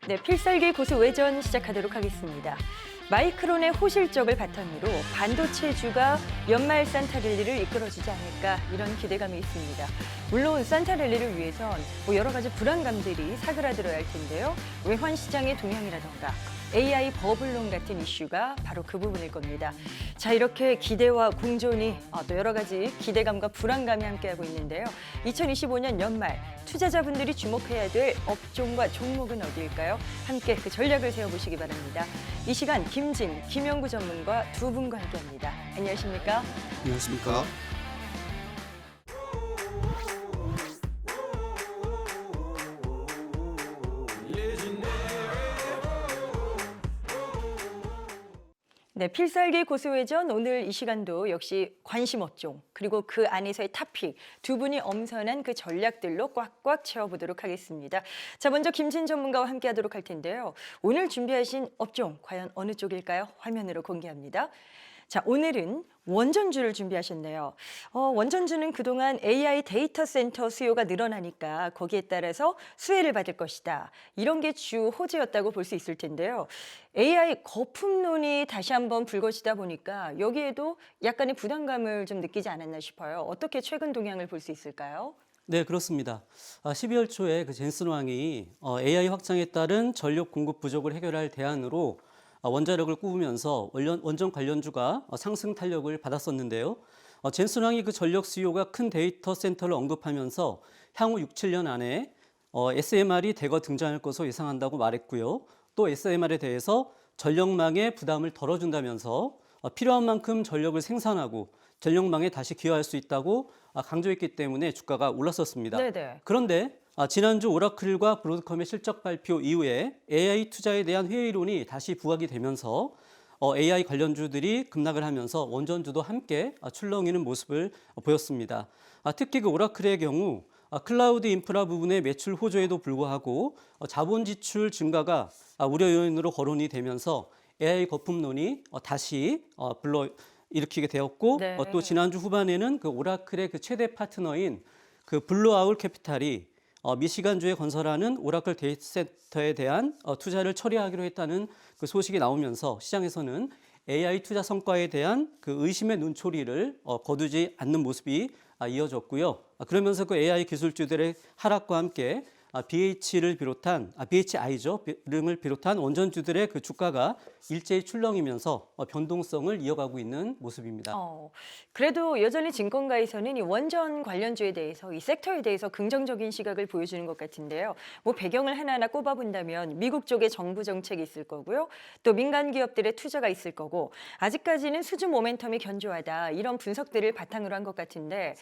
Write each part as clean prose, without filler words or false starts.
네, 필살기 고수 외전 시작하도록 하겠습니다. 마이크론의 호실적을 바탕으로 반도체주가 연말 산타랠리를 이끌어주지 않을까 이런 기대감이 있습니다. 물론 산타랠리를 위해선 여러 가지 불안감들이 사그라들어야 할 텐데요. 외환 시장의 동향이라던가 AI 버블론 같은 이슈가 바로 그 부분일 겁니다. 자, 이렇게 기대와 공존이 또 여러 가지 기대감과 불안감이 함께하고 있는데요. 2025년 연말 투자자분들이 주목해야 될 업종과 종목은 어디일까요? 함께 그 전략을 세워보시기 바랍니다. 이 시간 김진, 김영구 전문가 두 분과 함께합니다. 안녕하십니까? 안녕하십니까? 네, 필살기 고수회전 오늘 이 시간도 역시 관심 업종 그리고 그 안에서의 탑픽 두 분이 엄선한 그 전략들로 꽉꽉 채워보도록 하겠습니다. 자, 먼저 김진 전문가와 함께하도록 할 텐데요. 오늘 준비하신 업종 과연 어느 쪽일까요? 화면으로 공개합니다. 자, 오늘은 원전주를 준비하셨네요. 원전주는 그동안 AI 데이터 센터 수요가 늘어나니까 거기에 따라서 수혜를 받을 것이다. 이런 게 주 호재였다고 볼 수 있을 텐데요. AI 거품론이 다시 한번 불거지다 보니까 여기에도 약간의 부담감을 좀 느끼지 않았나 싶어요. 어떻게 최근 동향을 볼 수 있을까요? 네, 그렇습니다. 12월 초에 그 젠슨 왕이 AI 확장에 따른 전력 공급 부족을 해결할 대안으로 원자력을 꾸우면서 원전 관련주가 상승 탄력을 받았었는데요. 젠슨 왕이 그 전력 수요가 큰 데이터 센터를 언급하면서 향후 6, 7년 안에 SMR이 대거 등장할 것으로 예상한다고 말했고요. 또 SMR에 대해서 전력망에 부담을 덜어준다면서 필요한 만큼 전력을 생산하고 전력망에 다시 기여할 수 있다고 강조했기 때문에 주가가 올랐었습니다. 네네. 그런데 지난주 오라클과 브로드컴의 실적 발표 이후에 AI 투자에 대한 회의론이 다시 부각이 되면서 AI 관련주들이 급락을 하면서 원전주도 함께 출렁이는 모습을 보였습니다. 특히 그 오라클의 경우 클라우드 인프라 부분의 매출 호조에도 불구하고 자본 지출 증가가 우려 요인으로 거론이 되면서 AI 거품론이 다시 불러일으키게 되었고 네. 또 지난주 후반에는 그 오라클의 그 최대 파트너인 그 블루아울 캐피탈이 미시간주에 건설하는 오라클 데이터 센터에 대한 투자를 처리하기로 했다는 그 소식이 나오면서 시장에서는 AI 투자 성과에 대한 그 의심의 눈초리를 거두지 않는 모습이 이어졌고요. 그러면서 그 AI 기술주들의 하락과 함께 BH를 비롯한 BHI죠. 를 비롯한 원전주들의 그 주가가 일제히 출렁이면서 변동성을 이어가고 있는 모습입니다. 그래도 여전히 증권가에서는 이 원전 관련주에 대해서 이 섹터에 대해서 긍정적인 시각을 보여주는 것 같은데요. 배경을 하나하나 꼽아본다면 미국 쪽에 정부 정책이 있을 거고요. 또 민간 기업들의 투자가 있을 거고 아직까지는 수주 모멘텀이 견조하다. 이런 분석들을 바탕으로 한 것 같은데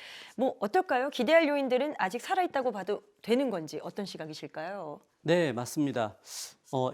어떨까요? 기대할 요인들은 아직 살아있다고 봐도 되는 건지 어떤 시각이실까요? 네, 맞습니다.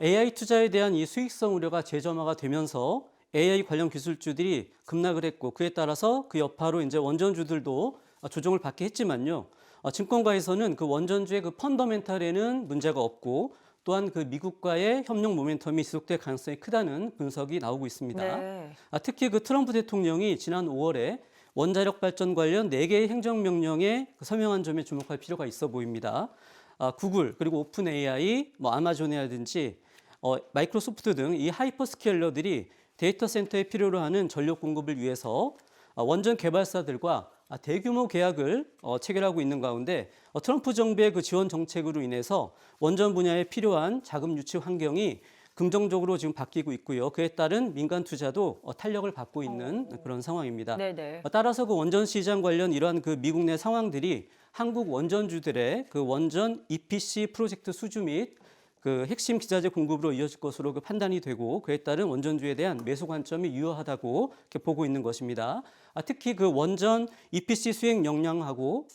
AI 투자에 대한 이 수익성 우려가 재점화가 되면서 AI 관련 기술주들이 급락을 했고 그에 따라서 그 여파로 이제 원전주들도 조정을 받게 했지만요. 증권가에서는 그 원전주의 그 펀더멘탈에는 문제가 없고 또한 그 미국과의 협력 모멘텀이 지속될 가능성이 크다는 분석이 나오고 있습니다. 네. 특히 그 트럼프 대통령이 지난 5월에 원자력 발전 관련 4개의 행정명령에 서명한 점에 주목할 필요가 있어 보입니다. 구글 그리고 오픈 AI, 아마존이라든지 마이크로소프트 등 이 하이퍼스케일러들이 데이터 센터에 필요로 하는 전력 공급을 위해서 원전 개발사들과 대규모 계약을 체결하고 있는 가운데 트럼프 정부의 그 지원 정책으로 인해서 원전 분야에 필요한 자금 유치 환경이 긍정적으로 지금 바뀌고 있고요. 그에 따른 민간 투자도 탄력을 받고 있는 그런 상황입니다. 네네. 따라서 그 원전 시장 관련 이러한 그 미국 내 상황들이 한국 원전주들의 그 원전 EPC 프로젝트 수주 및 그 핵심 기자재 공급으로 이어질 것으로 그 판단이 되고 그에 따른 원전주에 대한 매수 관점이 유효하다고 이렇게 보고 있는 것입니다. 특히 그 원전 EPC 수행 역량하고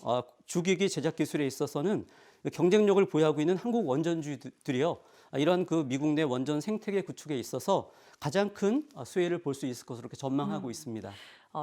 주기기 제작 기술에 있어서는 경쟁력을 보유하고 있는 한국 원전주들이요. 이런 그 미국 내 원전 생태계 구축에 있어서 가장 큰 수혜를 볼 수 있을 것으로 이렇게 전망하고 있습니다.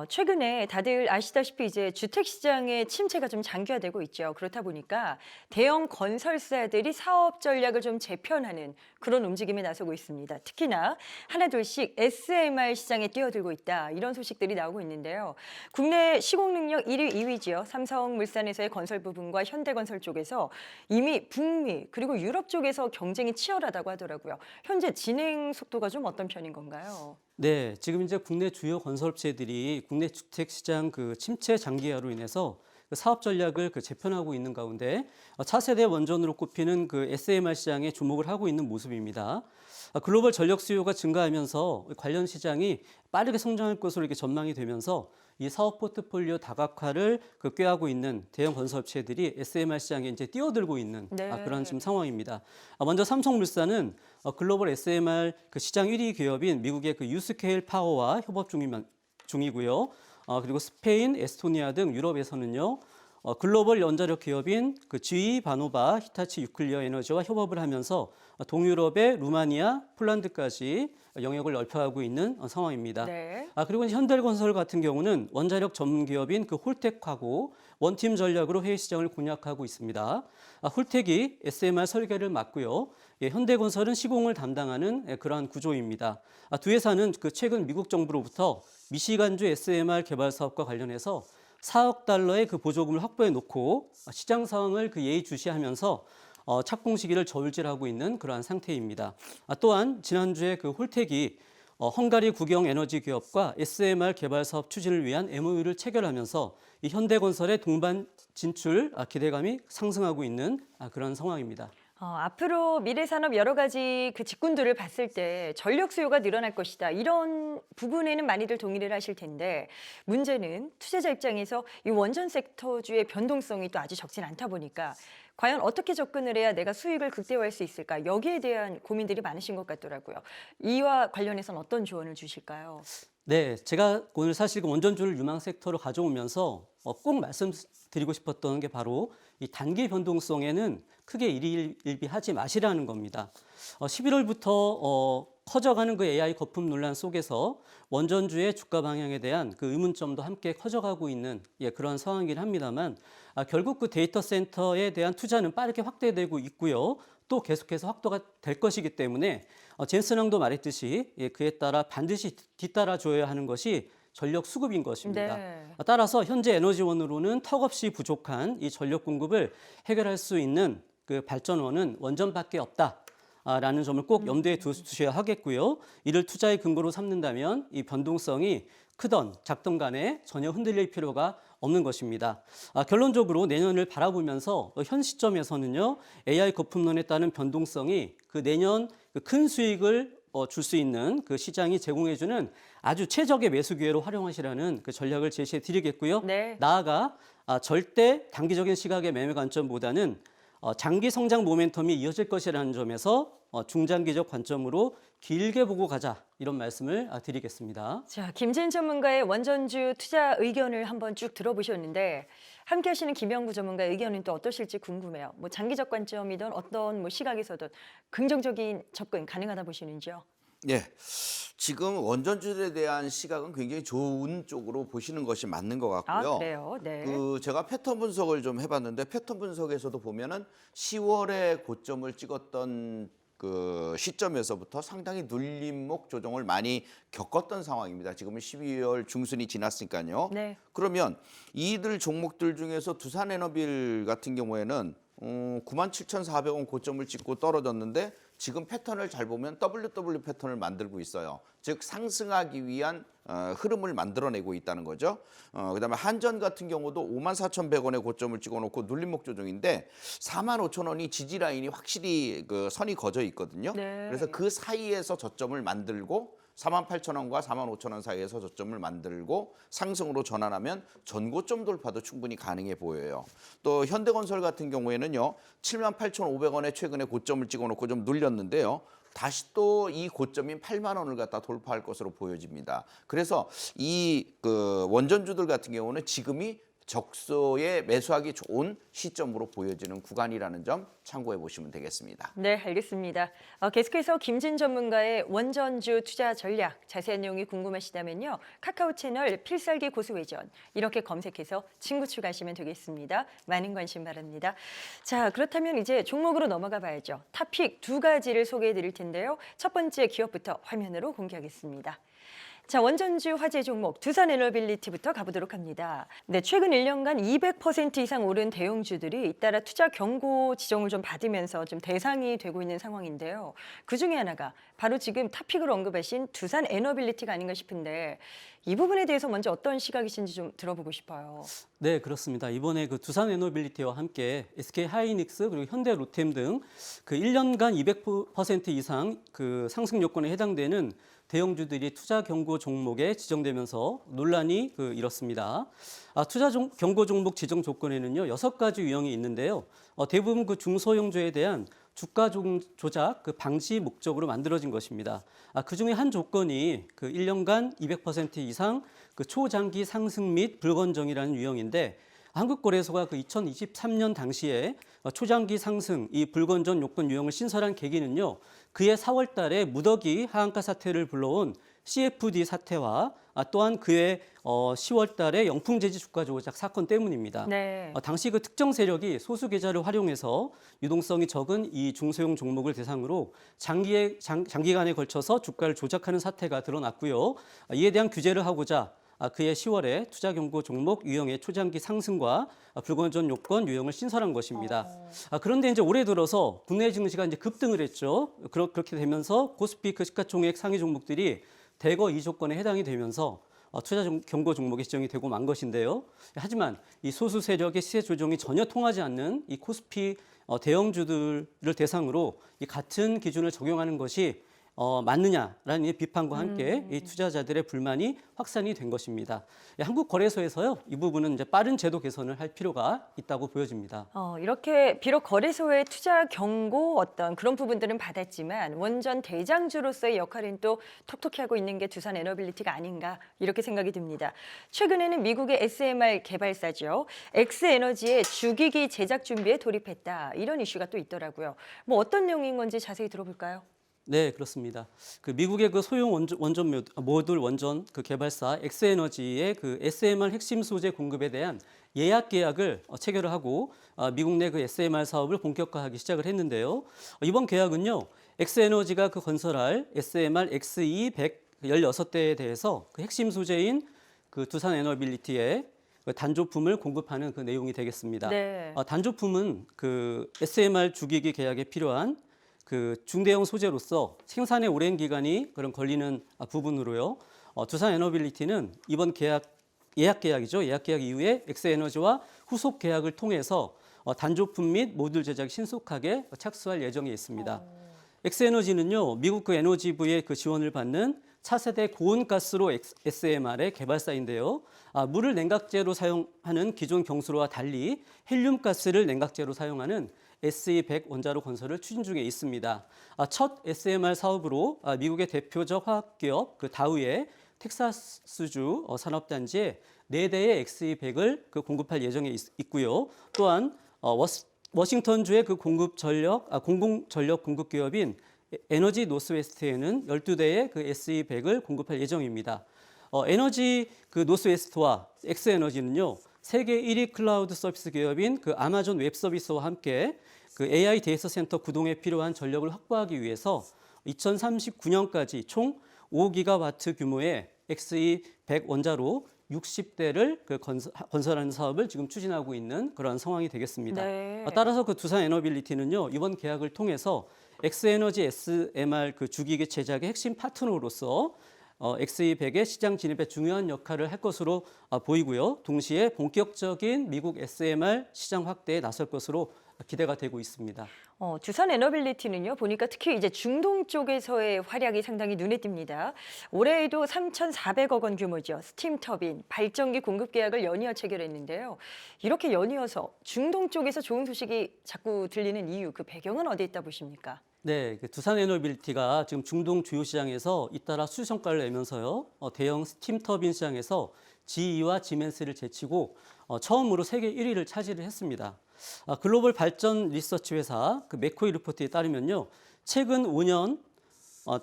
최근에 다들 아시다시피 이제 주택 시장의 침체가 좀 장기화되고 있죠. 그렇다 보니까 대형 건설사들이 사업 전략을 좀 재편하는 그런 움직임에 나서고 있습니다. 특히나 하나둘씩 SMR 시장에 뛰어들고 있다. 이런 소식들이 나오고 있는데요. 국내 시공 능력 1위, 2위지요. 삼성물산에서의 건설 부분과 현대건설 쪽에서 이미 북미 그리고 유럽 쪽에서 경쟁이 치열합니다. 치열하다고 하더라고요. 현재 진행 속도가 좀 어떤 편인 건가요? 네, 지금 이제 국내 주요 건설업체들이 국내 주택 시장 그 침체 장기화로 인해서 그 사업 전략을 재편하고 있는 가운데 차세대 원전으로 꼽히는 그 SMR 시장에 주목을 하고 있는 모습입니다. 글로벌 전력 수요가 증가하면서 관련 시장이 빠르게 성장할 것으로 이렇게 전망이 되면서 이 사업 포트폴리오 다각화를 꾀하고 있는 대형 건설업체들이 SMR 시장에 이제 뛰어들고 있는 네. 그런 지금 상황입니다. 먼저 삼성물산은 글로벌 SMR 그 시장 1위 기업인 미국의 그 유스케일 파워와 협업 중이고요. 그리고 스페인, 에스토니아 등 유럽에서는요. 글로벌 연자력 기업인 그 GE 바노바, 히타치 뉴클리어 에너지와 협업을 하면서 동유럽의 루마니아, 폴란드까지 영역을 넓혀가고 있는 상황입니다. 네. 그리고 현대건설 같은 경우는 원자력 전문 기업인 그 홀텍하고 원팀 전략으로 해외 시장을 공략하고 있습니다. 홀텍이 SMR 설계를 맡고요. 현대건설은 시공을 담당하는 그러한 구조입니다. 두 회사는 그 최근 미국 정부로부터 미시간주 SMR 개발 사업과 관련해서 4억 달러의 그 보조금을 확보해 놓고 시장 상황을 예의주시하면서 착공 시기를 저울질하고 있는 그러한 상태입니다. 또한 지난주에 그 홀텍이 헝가리 국영 에너지 기업과 SMR 개발 사업 추진을 위한 MOU를 체결하면서 이 현대건설의 동반 진출 기대감이 상승하고 있는 그런 상황입니다. 앞으로 미래 산업 여러 가지 그 직군들을 봤을 때 전력 수요가 늘어날 것이다. 이런 부분에는 많이들 동의를 하실 텐데 문제는 투자자 입장에서 이 원전 섹터주의 변동성이 또 아주 적진 않다 보니까 과연 어떻게 접근을 해야 내가 수익을 극대화할 수 있을까? 여기에 대한 고민들이 많으신 것 같더라고요. 이와 관련해서는 어떤 조언을 주실까요? 네, 제가 오늘 사실 그 원전주를 유망 섹터로 가져오면서 꼭 말씀드리고 싶었던 게 바로 이 단기 변동성에는 크게 일희일비하지 마시라는 겁니다. 11월부터 커져가는 그 AI 거품 논란 속에서 원전주의 주가 방향에 대한 그 의문점도 함께 커져가고 있는 그런 상황이긴 합니다만 결국 그 데이터 센터에 대한 투자는 빠르게 확대되고 있고요. 또 계속해서 확대가 될 것이기 때문에 제인스 랑도 말했듯이 그에 따라 반드시 뒤따라줘야 하는 것이 전력 수급인 것입니다. 네. 따라서 현재 에너지원으로는 턱없이 부족한 이 전력 공급을 해결할 수 있는 그 발전원은 원전밖에 없다. 라는 점을 꼭 염두에 두셔야 하겠고요. 이를 투자의 근거로 삼는다면 이 변동성이 크던 작던 간에 전혀 흔들릴 필요가 없는 것입니다. 결론적으로 내년을 바라보면서 현 시점에서는요. AI 거품론에 따른 변동성이 그 내년 그 큰 수익을 줄 수 있는 그 시장이 제공해주는 아주 최적의 매수 기회로 활용하시라는 그 전략을 제시해 드리겠고요. 네. 나아가 절대 단기적인 시각의 매매 관점보다는 장기 성장 모멘텀이 이어질 것이라는 점에서 중장기적 관점으로 길게 보고 가자 이런 말씀을 드리겠습니다. 자, 김재인 전문가의 원전주 투자 의견을 한번 쭉 들어보셨는데 함께 하시는 김영구 전문가의 의견은 또 어떠실지 궁금해요. 뭐 장기적 관점이든 어떤 뭐 시각에서든 긍정적인 접근 가능하다 보시는지요? 예. 지금 원전주에 대한 시각은 굉장히 좋은 쪽으로 보시는 것이 맞는 것 같고요. 그래요? 네. 제가 패턴 분석을 좀 해봤는데 패턴 분석에서도 보면은 10월에 고점을 찍었던 그 시점에서부터 상당히 눌림목 조정을 많이 겪었던 상황입니다. 지금은 12월 중순이 지났으니까요. 네. 그러면 이들 종목들 중에서 두산에너빌 같은 경우에는 97,400원 고점을 찍고 떨어졌는데 지금 패턴을 잘 보면 WW 패턴을 만들고 있어요. 즉 상승하기 위한 흐름을 만들어내고 있다는 거죠. 그다음에 한전 같은 경우도 54,100원에 고점을 찍어놓고 눌림목 조정인데 45,000원이 지지 라인이 확실히 그 선이 거져 있거든요. 네. 그래서 그 사이에서 저점을 만들고 48,000원과 45,000원 사이에서 저점을 만들고 상승으로 전환하면 전고점 돌파도 충분히 가능해 보여요. 또 현대건설 같은 경우에는요. 78,500원에 최근에 고점을 찍어놓고 좀 눌렸는데요. 다시 또 이 고점인 8만 원을 갖다 돌파할 것으로 보여집니다. 그래서 이 그 원전주들 같은 경우는 지금이 적소에 매수하기 좋은 시점으로 보여지는 구간이라는 점 참고해 보시면 되겠습니다. 네, 알겠습니다. 계속해서 김진 전문가의 원전주 투자 전략 자세한 내용이 궁금하시다면요. 카카오 채널 필살기 고수회전 이렇게 검색해서 친구 추가하시면 되겠습니다. 많은 관심 바랍니다. 자, 그렇다면 이제 종목으로 넘어가 봐야죠. 탑픽 두 가지를 소개해 드릴 텐데요. 첫 번째 기업부터 화면으로 공개하겠습니다. 자, 원전주 화제 종목 두산 에너빌리티부터 가보도록 합니다. 네, 최근 1년간 200% 이상 오른 대형주들이 잇따라 투자 경고 지정을 좀 받으면서 좀 대상이 되고 있는 상황인데요. 그 중에 하나가 바로 지금 탑픽으로 언급하신 두산 에너빌리티가 아닌가 싶은데 이 부분에 대해서 먼저 어떤 시각이신지 좀 들어보고 싶어요. 네, 그렇습니다. 이번에 그 두산 에너빌리티와 함께 SK 하이닉스 그리고 현대 로템 등 그 1년간 200% 이상 그 상승 요건에 해당되는 대형주들이 투자 경고 종목에 지정되면서 논란이 이렇습니다. 투자 경고 종목 지정 조건에는요 6가지 유형이 있는데요. 대부분 그 중소형주에 대한 주가 조작 방지 목적으로 만들어진 것입니다. 그 중에 한 조건이 그 1년간 200% 이상 그 초장기 상승 및 불건정이라는 유형인데 한국거래소가 그 2023년 당시에 초장기 상승 이 불건전 요건 유형을 신설한 계기는요. 그해 4월 달에 무더기 하한가 사태를 불러온 CFD 사태와 또한 그해 10월 달에 영풍재지 주가 조작 사건 때문입니다. 네. 당시 그 특정 세력이 소수 계좌를 활용해서 유동성이 적은 이 중소형 종목을 대상으로 장기간에 걸쳐서 주가를 조작하는 사태가 드러났고요. 이에 대한 규제를 하고자 그해 10월에 투자 경고 종목 유형의 초장기 상승과 불건전 요건 유형을 신설한 것입니다. 그런데 이제 올해 들어서 국내 증시가 이제 급등을 했죠. 그렇게 되면서 코스피 그 시가총액 상위 종목들이 대거 이 조건에 해당이 되면서 투자 경고 종목에 지정이 되고 만 것인데요. 하지만 이 소수 세력의 시세 조정이 전혀 통하지 않는 이 코스피 대형주들을 대상으로 이 같은 기준을 적용하는 것이 맞느냐라는 이 비판과 함께 이 투자자들의 불만이 확산이 된 것입니다. 한국거래소에서요 이 부분은 이제 빠른 제도 개선을 할 필요가 있다고 보여집니다. 이렇게 비록 거래소의 투자 경고 어떤 그런 부분들은 받았지만 원전 대장주로서의 역할은 또 톡톡히 하고 있는 게 두산 에너빌리티가 아닌가 이렇게 생각이 듭니다. 최근에는 미국의 SMR 개발사죠. 엑스에너지의 주기기 제작 준비에 돌입했다. 이런 이슈가 또 있더라고요. 뭐 어떤 내용인 건지 자세히 들어볼까요? 네, 그렇습니다. 그 미국의 그 소형 원전 모듈 원전 그 개발사 엑스에너지의 그 SMR 핵심 소재 공급에 대한 예약 계약을 체결을 하고 미국 내 그 SMR 사업을 본격화하기 시작을 했는데요. 이번 계약은요, 엑스에너지가 그 건설할 SMR XE100 16대에 대해서 그 핵심 소재인 그 두산 에너빌리티의 단조품을 공급하는 그 내용이 되겠습니다. 네. 단조품은 그 SMR 주기기 계약에 필요한 그 중대형 소재로서 생산에 오랜 기간이 걸리는 부분으로요. 두산 에너빌리티는 이번 예약 계약이죠. 예약 계약 이후에 엑스에너지와 후속 계약을 통해서 단조품 및 모듈 제작에 신속하게 착수할 예정에 있습니다. 엑스에너지는요, 미국 그 에너지부의 그 지원을 받는 차세대 고온가스로 SMR의 개발사인데요. 물을 냉각제로 사용하는 기존 경수로와 달리 헬륨가스를 냉각제로 사용하는 SE100 원자로 건설을 추진 중에 있습니다. 첫 SMR 사업으로 미국의 대표적 화학기업 그 다우의 텍사스주 산업단지에 4대의 XE100을 공급할 예정에 있고요. 또한 워싱턴주의 그 공공전력 공급 기업인 에너지 노스웨스트에는 12대의 그 SE100을 공급할 예정입니다. 에너지 그 노스웨스트와 엑스에너지는요. 세계 1위 클라우드 서비스 기업인 그 아마존 웹 서비스와 함께 그 AI 데이터 센터 구동에 필요한 전력을 확보하기 위해서 2039년까지 총 5기가와트 규모의 XE100 원자로 60대를 건설하는 사업을 지금 추진하고 있는 그러한 상황이 되겠습니다. 네. 따라서 그 두산 에너빌리티는요, 이번 계약을 통해서 엑스에너지 SMR 그 주기기 제작의 핵심 파트너로서 XE100의 시장 진입에 중요한 역할을 할 것으로 보이고요. 동시에 본격적인 미국 SMR 시장 확대에 나설 것으로 기대가 되고 있습니다. 두산 에너빌리티는요, 보니까 특히 이제 중동 쪽에서의 활약이 상당히 눈에 띕니다. 올해에도 3,400억 원 규모죠. 스팀 터빈, 발전기 공급 계약을 연이어 체결했는데요. 이렇게 연이어서 중동 쪽에서 좋은 소식이 자꾸 들리는 이유, 그 배경은 어디에 있다 보십니까? 네, 그 두산 에너빌리티가 지금 중동 주요 시장에서 잇따라 수주 성과를 내면서요, 대형 스팀 터빈 시장에서 GE와 지멘스를 제치고 처음으로 세계 1위를 차지를 했습니다. 글로벌 발전 리서치 회사 그 맥코이 리포트에 따르면요, 최근 5년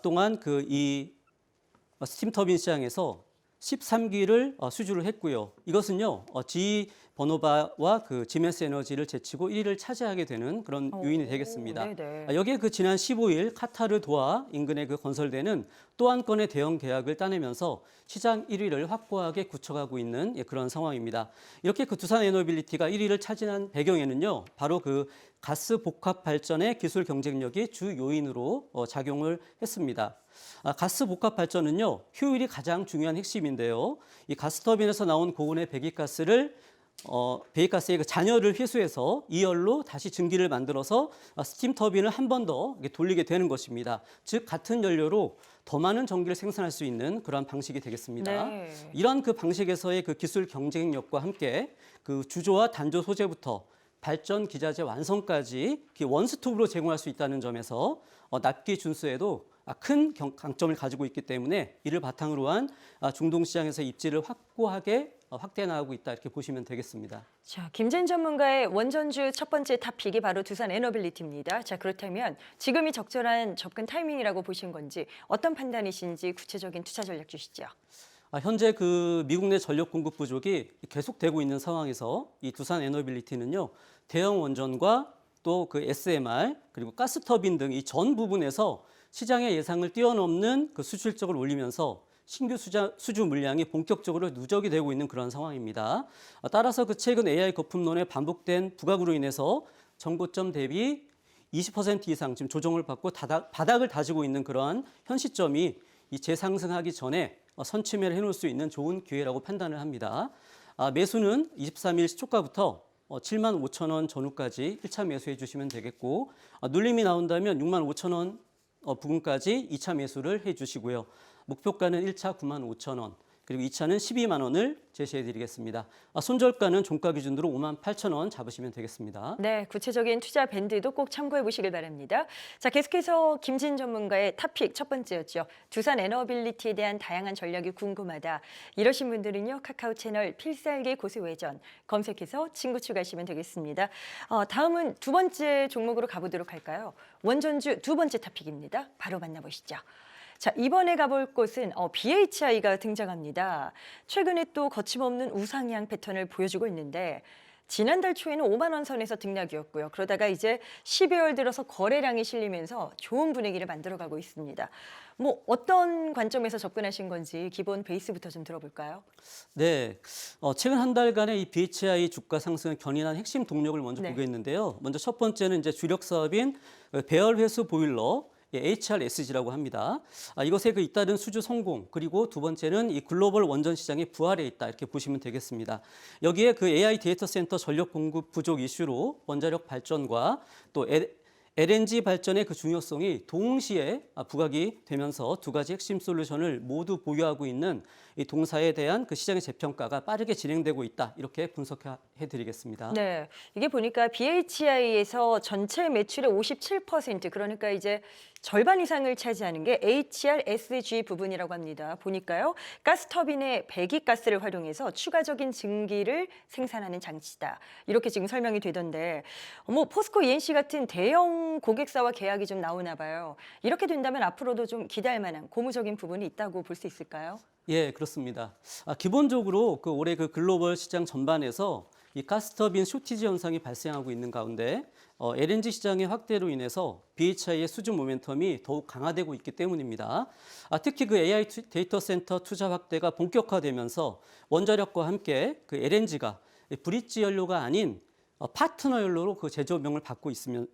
동안 그 이 스팀 터빈 시장에서 13기를 수주를 했고요. 이것은요, GE 버노바와 그 지멘스 에너지를 제치고 1위를 차지하게 되는 그런 요인이 되겠습니다. 네네. 여기에 그 지난 15일 카타르 도하 인근에 그 건설되는 또 한 건의 대형 계약을 따내면서 시장 1위를 확고하게 굳혀가고 있는 그런 상황입니다. 이렇게 그 두산 에너빌리티가 1위를 차지한 배경에는요, 바로 그 가스 복합 발전의 기술 경쟁력이 주 요인으로 작용을 했습니다. 가스 복합 발전은요, 효율이 가장 중요한 핵심인데요. 이 가스터빈에서 나온 고온의 배기가스를 배기가스의 그 잔여를 회수해서 이열로 다시 증기를 만들어서 스팀 터빈을 한 번 더 돌리게 되는 것입니다. 즉 같은 연료로 더 많은 전기를 생산할 수 있는 그러한 방식이 되겠습니다. 네. 이러한 그 방식에서의 그 기술 경쟁력과 함께 그 주조와 단조 소재부터 발전 기자재 완성까지 원스톱으로 제공할 수 있다는 점에서 납기 준수에도 큰 강점을 가지고 있기 때문에 이를 바탕으로 한 중동 시장에서 입지를 확고하게 확대 나가고 있다 이렇게 보시면 되겠습니다. 자, 김진 전문가의 원전주 첫 번째 탑픽이 바로 두산 에너빌리티입니다. 자, 그렇다면 지금이 적절한 접근 타이밍이라고 보신 건지 어떤 판단이신지 구체적인 투자 전략 주시죠. 현재 그 미국 내 전력 공급 부족이 계속되고 있는 상황에서 이 두산 에너빌리티는요, 대형 원전과 또 그 SMR 그리고 가스터빈 등 이 전 부분에서 시장의 예상을 뛰어넘는 그 수출적을 올리면서 신규 수주 물량이 본격적으로 누적이 되고 있는 그런 상황입니다. 따라서 그 최근 AI 거품론의 반복된 부각으로 인해서 정고점 대비 20% 이상 지금 조정을 받고 바닥을 다지고 있는 그러한 현 시점이 이 재상승하기 전에 선취매를 해놓을 수 있는 좋은 기회라고 판단을 합니다. 매수는 23일 시초가부터 7만 5천 원 전후까지 1차 매수해 주시면 되겠고, 눌림이 나온다면 6만 5천 원 부근까지 2차 매수를 해 주시고요. 목표가는 1차 9만 5천 원, 그리고 2차는 12만 원을 제시해 드리겠습니다. 손절가는 종가 기준으로 5만 8천 원 잡으시면 되겠습니다. 네, 구체적인 투자 밴드도 꼭 참고해 보시길 바랍니다. 자, 계속해서 김진 전문가의 탑픽 첫 번째였죠. 두산 에너빌리티에 대한 다양한 전략이 궁금하다. 이러신 분들은요, 카카오 채널 필살기 고수외전 검색해서 친구 추가하시면 되겠습니다. 다음은 두 번째 종목으로 가보도록 할까요? 원전주 두 번째 탑픽입니다. 바로 만나보시죠. 자, 이번에 가볼 곳은 BHI가 등장합니다. 최근에 또 거침없는 우상향 패턴을 보여주고 있는데 지난달 초에는 5만 원 선에서 등락이었고요. 그러다가 이제 12월 들어서 거래량이 실리면서 좋은 분위기를 만들어가고 있습니다. 뭐 어떤 관점에서 접근하신 건지 기본 베이스부터 좀 들어볼까요? 네, 최근 한 달간의 이 BHI 주가 상승을 견인한 핵심 동력을 먼저 네. 보겠는데요. 먼저 첫 번째는 이제 주력 사업인 배열 회수 보일러 HRSG라고 합니다. 이것의 그 잇따른 수주 성공, 그리고 두 번째는 이 글로벌 원전 시장의 부활에 있다 이렇게 보시면 되겠습니다. 여기에 그 AI 데이터 센터 전력 공급 부족 이슈로 원자력 발전과 또 LNG 발전의 그 중요성이 동시에 부각이 되면서 두 가지 핵심 솔루션을 모두 보유하고 있는 이 동사에 대한 그 시장의 재평가가 빠르게 진행되고 있다 이렇게 분석해 드리겠습니다. 네, 이게 보니까 BHI에서 전체 매출의 57%, 그러니까 이제 절반 이상을 차지하는 게 HRSG 부분이라고 합니다. 보니까요, 가스터빈의 배기가스를 활용해서 추가적인 증기를 생산하는 장치다. 이렇게 지금 설명이 되던데, 포스코 ENC 같은 대형 고객사와 계약이 좀 나오나 봐요. 이렇게 된다면 앞으로도 좀 기대할 만한 고무적인 부분이 있다고 볼 수 있을까요? 예, 그렇습니다. 기본적으로 그 올해 그 글로벌 시장 전반에서 이 가스터빈 쇼티지 현상이 발생하고 있는 가운데 LNG 시장의 확대로 인해서 BHI의 수주 모멘텀이 더욱 강화되고 있기 때문입니다. 특히 그 AI 데이터 센터 투자 확대가 본격화되면서 원자력과 함께 그 LNG가 브릿지 연료가 아닌 파트너 연료로 그 제조명을 받고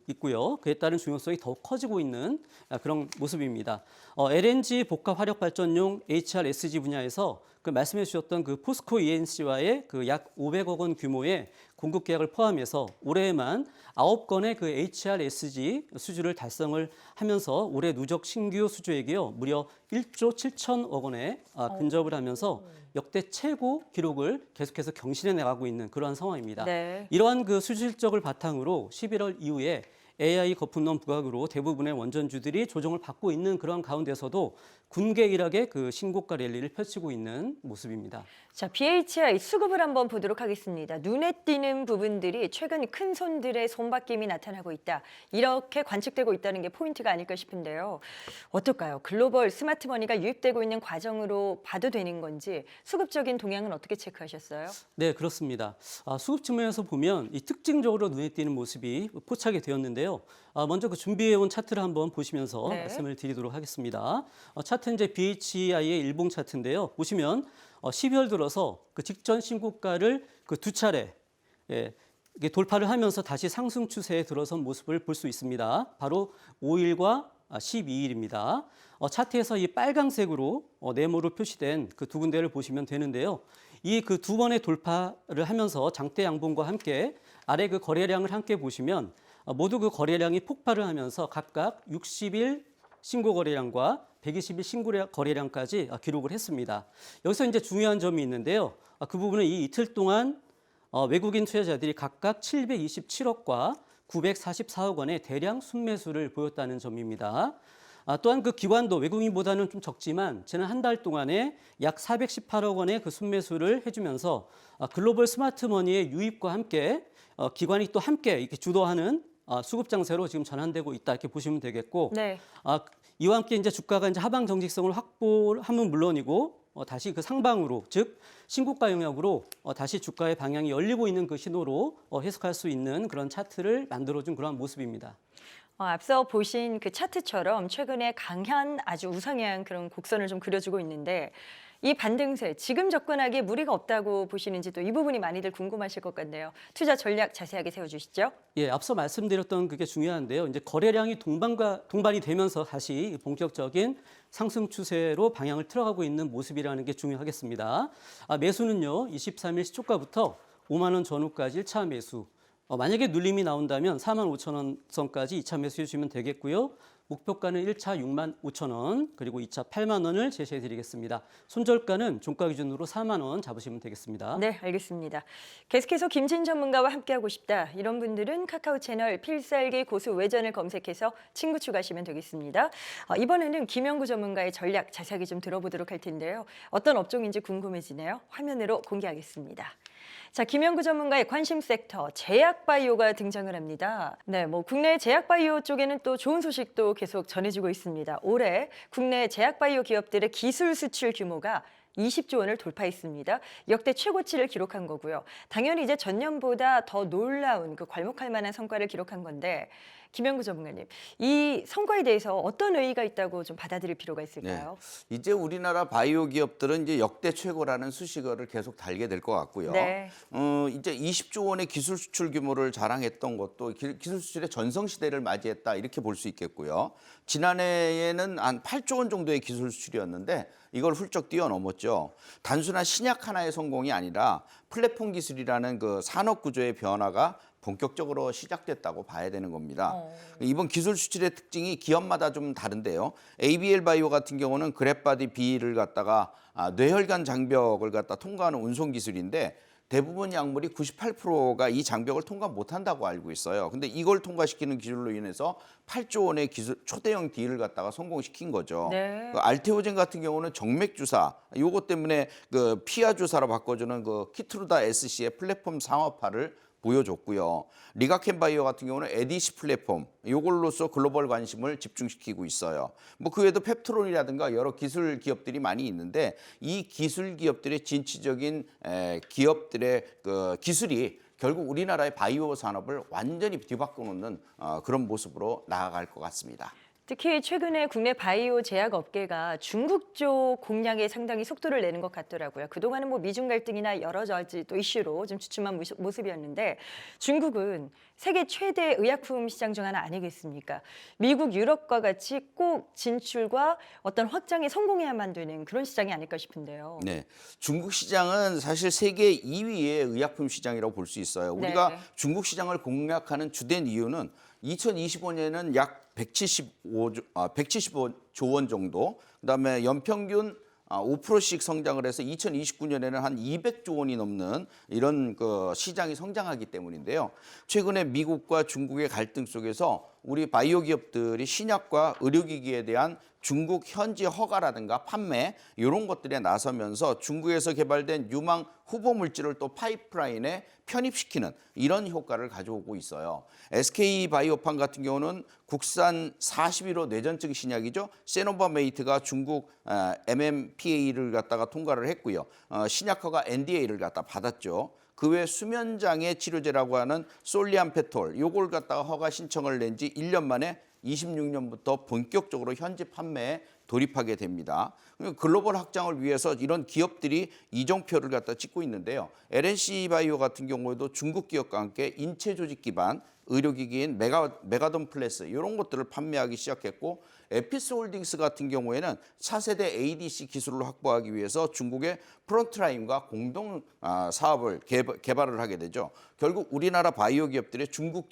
있고요. 그에 따른 중요성이 더욱 커지고 있는 그런 모습입니다. LNG 복합 화력 발전용 HRSG 분야에서 그 말씀해 주셨던 그 포스코 ENC와의 그 약 500억 원 규모의 공급 계약을 포함해서 올해에만 9건의 그 HRSG 수주를 달성을 하면서 올해 누적 신규 수주액이요 무려 1조 7천억 원에 근접을 하면서 역대 최고 기록을 계속해서 경신해 나가고 있는 그러한 상황입니다. 네. 이러한 그 수주 실적을 바탕으로 11월 이후에 AI 거품론 부각으로 대부분의 원전주들이 조정을 받고 있는 그런 가운데서도 군계일하게 그 신고가 랠리를 펼치고 있는 모습입니다. 자, BHI 수급을 한번 보도록 하겠습니다. 눈에 띄는 부분들이 최근 큰 손들의 손바뀜이 나타나고 있다. 이렇게 관측되고 있다는 게 포인트가 아닐까 싶은데요. 어떨까요? 글로벌 스마트머니가 유입되고 있는 과정으로 봐도 되는 건지 수급적인 동향은 어떻게 체크하셨어요? 네, 그렇습니다. 수급 측면에서 보면 이 특징적으로 눈에 띄는 모습이 포착이 되었는데요. 먼저 그 준비해온 차트를 한번 보시면서 네. 말씀을 드리도록 하겠습니다. 차트 차트는 이제 BHI의 일봉 차트인데요. 보시면 12월 들어서 그 직전 신고가를 그 두 차례 이게 돌파를 하면서 다시 상승 추세에 들어선 모습을 볼 수 있습니다. 바로 5일과 12일입니다. 차트에서 이 빨강색으로 네모로 표시된 그 두 군데를 보시면 되는데요. 이 그 두 번의 돌파를 하면서 장대 양봉과 함께 아래 그 거래량을 함께 보시면 모두 그 거래량이 폭발을 하면서 각각 60일 신고 거래량과 120일 신고 거래량까지 기록을 했습니다. 여기서 이제 중요한 점이 있는데요. 그 부분은 이 이틀 동안 외국인 투자자들이 각각 727억과 944억 원의 대량 순매수를 보였다는 점입니다. 또한 그 기관도 외국인보다는 좀 적지만 지난 한 달 동안에 약 418억 원의 그 순매수를 해주면서 글로벌 스마트머니의 유입과 함께 기관이 또 함께 이렇게 주도하는 수급 장세로 지금 전환되고 있다 이렇게 보시면 되겠고, 네. 이와 함께 이제 주가가 이제 하방 정직성을 확보하면 물론이고 다시 그 상방으로 즉 신고가 영역으로 다시 주가의 방향이 열리고 있는 그 신호로 해석할 수 있는 그런 차트를 만들어준 그런 모습입니다. 앞서 보신 그 차트처럼 최근에 강한 아주 우상향 그런 곡선을 좀 그려주고 있는데 이 반등세 지금 접근하기에 무리가 없다고 보시는지 또 이 부분이 많이들 궁금하실 것 같네요. 투자 전략 자세하게 세워주시죠. 예, 앞서 말씀드렸던 그게 중요한데요. 이제 거래량이 동반이 되면서 다시 본격적인 상승 추세로 방향을 틀어가고 있는 모습이라는 게 중요하겠습니다. 매수는요, 23일 시초가부터 5만 원 전후까지 1차 매수. 만약에 눌림이 나온다면 4만 5천 원 선까지 2차 매수해 주시면 되겠고요. 목표가는 1차 6만 5천 원, 그리고 2차 8만 원을 제시해 드리겠습니다. 손절가는 종가 기준으로 4만 원 잡으시면 되겠습니다. 네, 알겠습니다. 계속해서 김진 전문가와 함께하고 싶다. 이런 분들은 카카오 채널 필살기 고수 외전을 검색해서 친구 추가하시면 되겠습니다. 이번에는 김영구 전문가의 전략 자세하게 좀 들어보도록 할 텐데요. 어떤 업종인지 궁금해지네요. 화면으로 공개하겠습니다. 자, 김영구 전문가의 관심 섹터 제약바이오가 등장을 합니다. 네, 국내 제약바이오 쪽에는 또 좋은 소식도 계속 전해지고 있습니다. 올해 국내 제약바이오 기업들의 기술 수출 규모가 20조 원을 돌파했습니다. 역대 최고치를 기록한 거고요. 당연히 이제 전년보다 더 놀라운 그 괄목할 만한 성과를 기록한 건데 김영구 전문가님, 이 성과에 대해서 어떤 의의가 있다고 좀 받아들일 필요가 있을까요? 네. 이제 우리나라 바이오 기업들은 이제 역대 최고라는 수식어를 계속 달게 될 것 같고요. 네. 이제 20조 원의 기술 수출 규모를 자랑했던 것도 기술 수출의 전성 시대를 맞이했다 이렇게 볼 수 있겠고요. 지난해에는 한 8조 원 정도의 기술 수출이었는데 이걸 훌쩍 뛰어넘었죠. 단순한 신약 하나의 성공이 아니라 플랫폼 기술이라는 그 산업 구조의 변화가 본격적으로 시작됐다고 봐야 되는 겁니다. 이번 기술 수출의 특징이 기업마다 좀 다른데요. ABL 바이오 같은 경우는 그랩바디 B를 갖다가 뇌혈관 장벽을 갖다 통과하는 운송 기술인데 대부분 약물이 98%가 이 장벽을 통과 못한다고 알고 있어요. 근데 이걸 통과시키는 기술로 인해서 8조 원의 기술 초대형 딜을 갖다가 성공시킨 거죠. 네. 그 알테오젠 같은 경우는 정맥 주사, 요것 때문에 그 피하 주사로 바꿔주는 그 키트루다 SC의 플랫폼 상업화를 보여줬고요. 리가켄 바이오 같은 경우는 에디시 플랫폼, 이걸로써 글로벌 관심을 집중시키고 있어요. 그 외에도 펩트론이라든가 여러 기술 기업들이 많이 있는데 이 기술 기업들의 진취적인 기업들의 그 기술이 결국 우리나라의 바이오 산업을 완전히 뒤바꿔 놓는 그런 모습으로 나아갈 것 같습니다. 특히 최근에 국내 바이오 제약 업계가 중국 쪽 공략에 상당히 속도를 내는 것 같더라고요. 그동안은 미중 갈등이나 여러 가지 또 이슈로 좀 주춤한 모습이었는데 중국은 세계 최대 의약품 시장 중 하나 아니겠습니까? 미국, 유럽과 같이 꼭 진출과 어떤 확장에 성공해야만 되는 그런 시장이 아닐까 싶은데요. 네, 중국 시장은 사실 세계 2위의 의약품 시장이라고 볼 수 있어요. 우리가 네. 중국 시장을 공략하는 주된 이유는 2025년에는 약 175조 원 정도, 그다음에 연평균 5%씩 성장을 해서 2029년에는 한 200조 원이 넘는 이런 그 시장이 성장하기 때문인데요. 최근에 미국과 중국의 갈등 속에서 우리 바이오 기업들이 신약과 의료기기에 대한 중국 현지 허가라든가 판매 이런 것들에 나서면서 중국에서 개발된 유망 후보 물질을 또 파이프라인에 편입시키는 이런 효과를 가져오고 있어요. SK 바이오판 같은 경우는 국산 41호 뇌전증 신약이죠. 세노바메이트가 중국 MMPA를 갖다가 통과를 했고요. 신약허가 NDA를 갖다 받았죠. 그 외 수면장애 치료제라고 하는 솔리암페톨 요걸 갖다가 허가 신청을 낸 지 1년 만에 26년부터 본격적으로 현지 판매에 돌입하게 됩니다. 글로벌 확장을 위해서 이런 기업들이 이정표를 갖다 찍고 있는데요. LNC 바이오 같은 경우에도 중국 기업과 함께 인체 조직 기반 의료기기인 메가돈 플러스 이런 것들을 판매하기 시작했고, 에피스 홀딩스 같은 경우에는 차세대 ADC 기술을 확보하기 위해서 중국의 프론트라인과 공동 사업을 개발을 하게 되죠. 결국 우리나라 바이오 기업들의 중국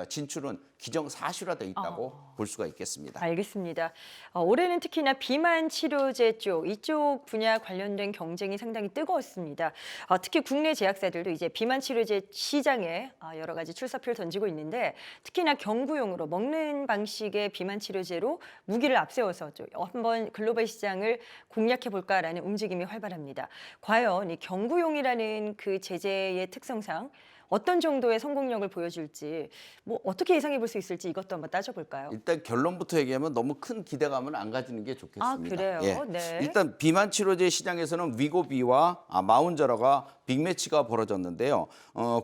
진출은 기정사실화되어 있다고 볼 수가 있겠습니다. 알겠습니다. 올해는 특히나 비만 치료제 이쪽 분야 관련된 경쟁이 상당히 뜨거웠습니다. 특히 국내 제약사들도 이제 비만 치료제 시장에 여러 가지 출사표를 던지고 있는데, 특히나 경구용으로 먹는 방식의 비만 치료제로 무기를 앞세워서 한번 글로벌 시장을 공략해 볼까라는 움직임이 활발합니다. 과연 이 경구용이라는 그 제재의 특성상 어떤 정도의 성공력을 보여줄지, 뭐 어떻게 예상해 볼 수 있을지 이것도 한번 따져볼까요? 일단 결론부터 얘기하면 너무 큰 기대감은 안 가지는 게 좋겠습니다. 그래요? 예. 네. 일단 비만 치료제 시장에서는 위고비와 마운자로가 빅매치가 벌어졌는데요.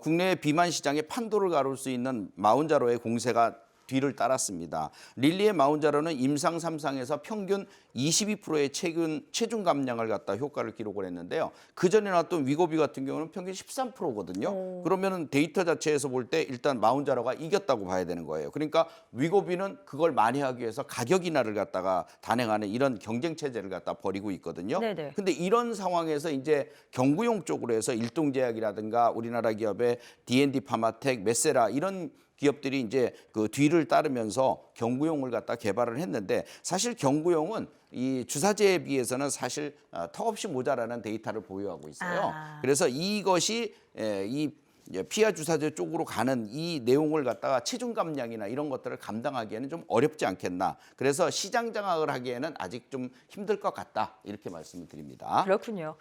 국내 비만 시장에 판도를 가를 수 있는 마운자로의 공세가 뒤를 따랐습니다. 릴리의 마운자로는 임상 3상에서 평균 22%의 체중 감량을 갖다 효과를 기록을 했는데요. 그 전에 나왔던 위고비 같은 경우는 평균 13%거든요. 그러면 데이터 자체에서 볼 때 일단 마운자로가 이겼다고 봐야 되는 거예요. 그러니까 위고비는 그걸 만회하기 위해서 가격 인하를 갖다가 단행하는 이런 경쟁 체제를 갖다 벌이고 있거든요. 네네. 근데 이런 상황에서 이제 경구용 쪽으로 해서 일동제약이라든가 우리나라 기업의 D&D 파마텍, 메세라 이런 기업들이 이제 그 뒤를 따르면서 경구용을 갖다 개발을 했는데, 사실 경구용은 이 주사제에 비해서는 사실 턱없이 모자라는 데이터를 보유하고 있어요. 그래서 이것이 이 피하 주사제 쪽으로 가는 이 내용을 갖다가 체중 감량이나 이런 것들을 감당하기에는 좀 어렵지 않겠나. 그래서 시장 장악을 하기에는 아직 좀 힘들 것 같다. 이렇게 말씀을 드립니다. 그렇군요.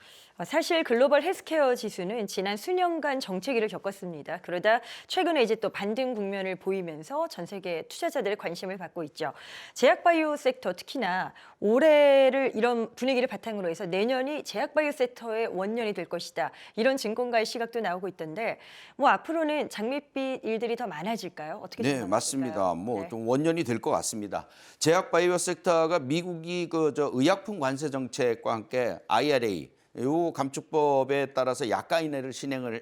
사실 글로벌 헬스케어 지수는 지난 수년간 정체기를 겪었습니다. 그러다 최근에 이제 또 반등 국면을 보이면서 전 세계 투자자들의 관심을 받고 있죠. 제약바이오 섹터, 특히나 올해를 이런 분위기를 바탕으로 해서 내년이 제약바이오 섹터의 원년이 될 것이다. 이런 증권가의 시각도 나오고 있던데, 뭐 앞으로는 장밋빛 일들이 더 많아질까요? 어떻게 네, 생각하실까요? 맞습니다. 뭐 네. 좀 원년이 될 것 같습니다. 제약바이오 섹터가 미국이 의약품 관세 정책과 함께 IRA 요 감축법에 따라서 약가 인하를 실행을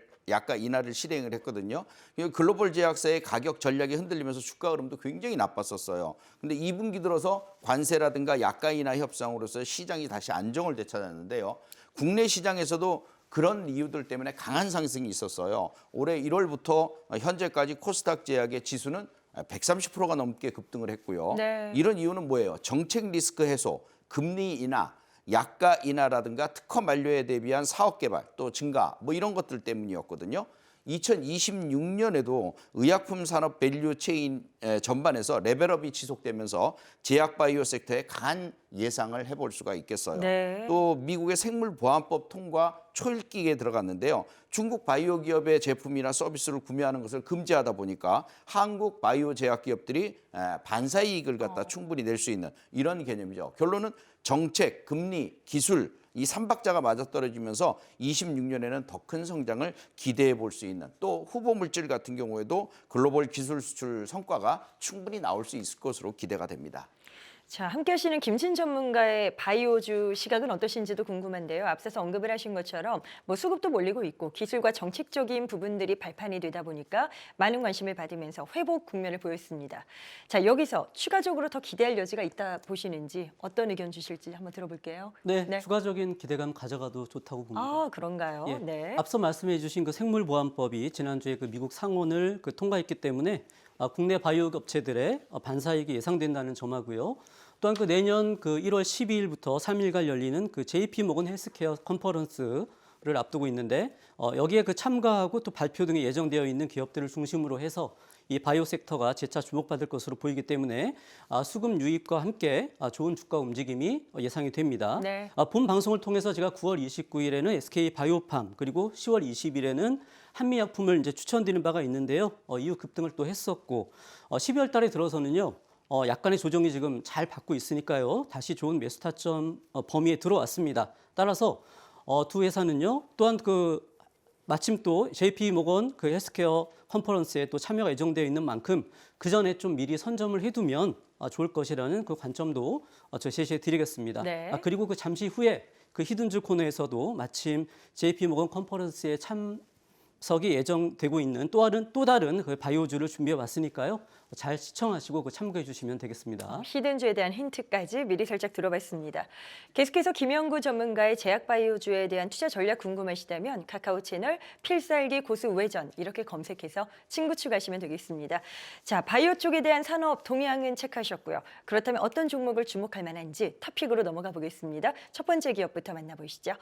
했거든요. 글로벌 제약사의 가격 전략이 흔들리면서 주가 흐름도 굉장히 나빴었어요. 근데 2분기 들어서 관세라든가 약가 인하 협상으로서 시장이 다시 안정을 되찾았는데요. 국내 시장에서도 그런 이유들 때문에 강한 상승이 있었어요. 올해 1월부터 현재까지 코스닥 제약의 지수는 130%가 넘게 급등을 했고요. 네. 이런 이유는 뭐예요? 정책 리스크 해소, 금리 인하, 약가 인하라든가 특허 만료에 대비한 사업 개발 또 증가 뭐 이런 것들 때문이었거든요. 2026년에도 의약품 산업 밸류 체인 전반에서 레벨업이 지속되면서 제약 바이오 섹터에 강한 예상을 해볼 수가 있겠어요. 네. 또 미국의 생물보안법 통과 초읽기에 들어갔는데요. 중국 바이오 기업의 제품이나 서비스를 구매하는 것을 금지하다 보니까 한국 바이오 제약 기업들이 반사 이익을 갖다 충분히 낼 수 있는 이런 개념이죠. 결론은 정책, 금리, 기술 이 삼박자가 맞아떨어지면서 26년에는 더 큰 성장을 기대해 볼 수 있는, 또 후보 물질 같은 경우에도 글로벌 기술 수출 성과가 충분히 나올 수 있을 것으로 기대가 됩니다. 자, 함께 하시는 김신 전문가의 바이오주 시각은 어떠신지도 궁금한데요. 앞서서 언급을 하신 것처럼 뭐 수급도 몰리고 있고 기술과 정책적인 부분들이 발판이 되다 보니까 많은 관심을 받으면서 회복 국면을 보였습니다. 자, 여기서 추가적으로 더 기대할 여지가 있다 보시는지, 어떤 의견 주실지 한번 들어볼게요. 네, 추가적인 기대감 가져가도 좋다고 봅니다. 아, 그런가요? 예, 네. 앞서 말씀해 주신 그 생물보안법이 지난주에 그 미국 상원을 통과했기 때문에 국내 바이오 업체들의 반사이익이 예상된다는 점하고요. 또한 그 내년 그 1월 12일부터 3일간 열리는 그 JP 모건 헬스케어 컨퍼런스를 앞두고 있는데 여기에 그 참가하고 또 발표 등이 예정되어 있는 기업들을 중심으로 해서 이 바이오 섹터가 재차 주목받을 것으로 보이기 때문에 수급 유입과 함께 좋은 주가 움직임이 예상이 됩니다. 네. 본 방송을 통해서 제가 9월 29일에는 SK 바이오팜 그리고 10월 20일에는 한미약품을 이제 추천드리는 바가 있는데요. 이후 급등을 또 했었고 12월 달에 들어서는요. 약간의 조정이 지금 잘 받고 있으니까요. 다시 좋은 매수 타점 범위에 들어왔습니다. 따라서 두 회사는요. 또한 그 마침 또 JP 모건 그 헬스케어 컨퍼런스에 또 참여가 예정되어 있는 만큼 그 전에 좀 미리 선점을 해두면 좋을 것이라는 그 관점도 저 제시해 드리겠습니다. 네. 그리고 그 잠시 후에 그 히든즈 코너에서도 마침 JP 모건 컨퍼런스에 참석이 예정되고 있는 또 다른 그 바이오주를 준비해 왔으니까요. 잘 시청하시고 그 참고해 주시면 되겠습니다. 히든주에 대한 힌트까지 미리 살짝 들어봤습니다. 계속해서 김영구 전문가의 제약바이오주에 대한 투자 전략 궁금하시다면 카카오 채널 필살기 고수 우회전 이렇게 검색해서 친구 추가하시면 되겠습니다. 자, 바이오 쪽에 대한 산업 동향은 체크하셨고요. 그렇다면 어떤 종목을 주목할 만한지 토픽으로 넘어가 보겠습니다. 첫 번째 기업부터 만나보시죠.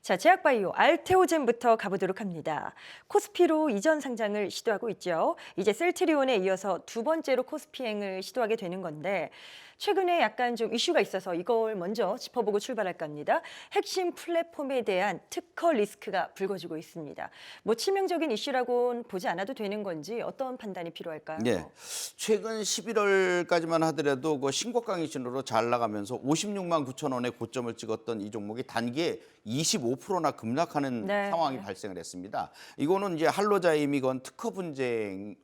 자, 제약바이오 알테오젠부터 가보도록 합니다. 코스피로 이전 상장을 시도하고 있죠. 이제 셀트리온에 이어서 두 번째로 코스피행을 시도하게 되는 건데 최근에 약간 좀 이슈가 있어서 이걸 먼저 짚어보고 출발할까 합니다. 핵심 플랫폼에 대한 특허 리스크가 불거지고 있습니다. 뭐 치명적인 이슈라고는 보지 않아도 되는 건지 어떤 판단이 필요할까요? 네, 최근 11월까지만 하더라도 그 신고가이신으로 잘 나가면서 56만 9천 원의 고점을 찍었던 이 종목이 단기에 25%나 급락하는 네. 상황이 발생을 했습니다. 이거는 이제 할로자임이건 특허 분쟁이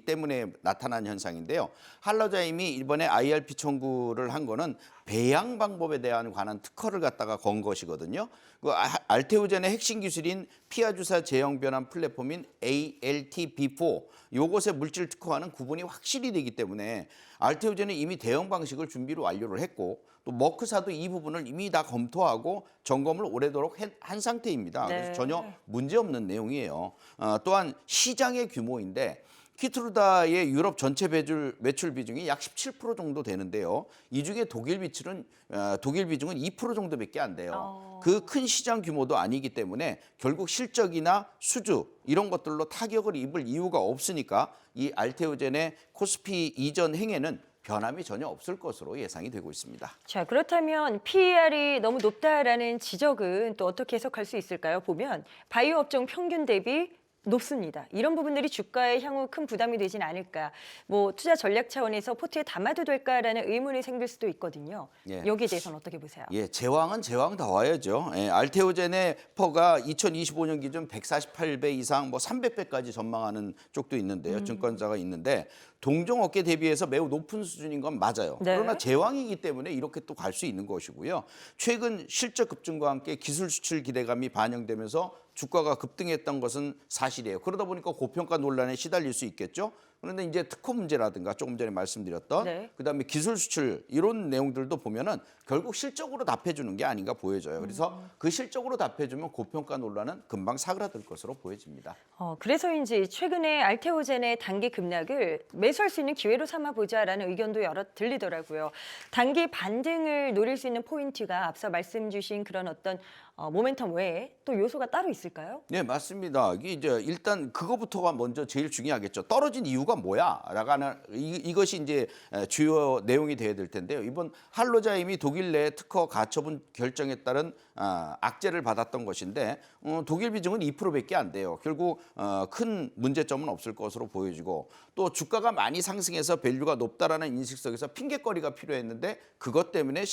때문에 나타난 현상인데요. 할로자임이 이번에 IRP 청구를 한 거는 배양 방법에 대한 관한 특허를 갖다가 건 것이거든요. 그 알테오젠의 핵심 기술인 피하주사 제형 변환 플랫폼인 ALTB4 요것의 물질 특허와는 구분이 확실히 되기 때문에 알테오젠은 이미 대응 방식을 준비를 완료를 했고 또 머크사도 이 부분을 이미 다 검토하고 점검을 오래도록 한 상태입니다. 네. 그래서 전혀 문제없는 내용이에요. 또한 시장의 규모인데 키트루다의 유럽 전체 매출 비중이 약 17% 정도 되는데요. 이 중에 독일 비중은 2% 정도밖에 안 돼요. 그 큰 시장 규모도 아니기 때문에 결국 실적이나 수주 이런 것들로 타격을 입을 이유가 없으니까 이 알테오젠의 코스피 이전 행에는 변함이 전혀 없을 것으로 예상이 되고 있습니다. 자, 그렇다면 PER이 너무 높다라는 지적은 또 어떻게 해석할 수 있을까요? 보면 바이오 업종 평균 대비 높습니다. 이런 부분들이 주가에 향후 큰 부담이 되진 않을까. 뭐 투자 전략 차원에서 포트에 담아도 될까라는 의문이 생길 수도 있거든요. 예. 여기에 대해서는 어떻게 보세요? 예, 제왕은 제왕다워야죠. 알테오젠의 퍼가 2025년 기준 148배 이상 뭐 300배까지 전망하는 쪽도 있는데요. 증권사가 있는데 동종 업계 대비해서 매우 높은 수준인 건 맞아요. 네. 그러나 제왕이기 때문에 이렇게 또 갈 수 있는 것이고요. 최근 실적 급증과 함께 기술 수출 기대감이 반영되면서 주가가 급등했던 것은 사실이에요. 그러다 보니까 고평가 논란에 시달릴 수 있겠죠. 그런데 이제 특허 문제라든가 조금 전에 말씀드렸던 네. 그다음에 기술 수출 이런 내용들도 보면은 결국 실적으로 답해주는 게 아닌가 보여져요. 그래서 그 실적으로 답해주면 고평가 논란은 금방 사그라들 것으로 보여집니다. 그래서인지 최근에 알테오젠의 단기 급락을 매수할 수 있는 기회로 삼아보자라는 의견도 여러 들리더라고요. 단기 반등을 노릴 수 있는 포인트가 앞서 말씀 주신 그런 어떤 모멘텀 외에 또 요소가 따로 있을까요? 네, 맞습니다. 이게 이제 일단 그거부터가 먼저 제일 중요하겠죠. 떨어진 이유가 뭐야? 라가는 이것이 이제 주요 내용이 돼야 될 텐데요. 이번 할로자임이 독일 내 특허 가처분 결정에 따른 악재를 받았던 것인데 독일 비중은 2%밖에 안 돼요. 결국 큰 문제점은 없을 것으로 보여지고 또 주가가 많이 상승해서 밸류가 높다라는 인식 속에서 핑계거리가 필요했는데 그것 때문에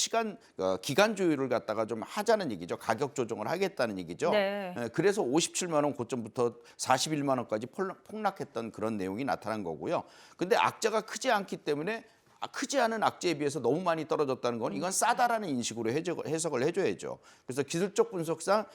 기간 조율을 갖다가 좀 하자는 얘기죠. 가격 조정을 하겠다는 얘기죠. 네. 그래서 57만 원 고점부터 41만 원까지 폭락했던 그런 내용이 나타난 거고요. 근데 악재가 크지 않기 때문에 크지 않은 악재에 비해서 너무 많이 떨어졌다는 건 이건 싸다라는 인식으로 해석을 해줘야죠. 그래서 기술적 분석상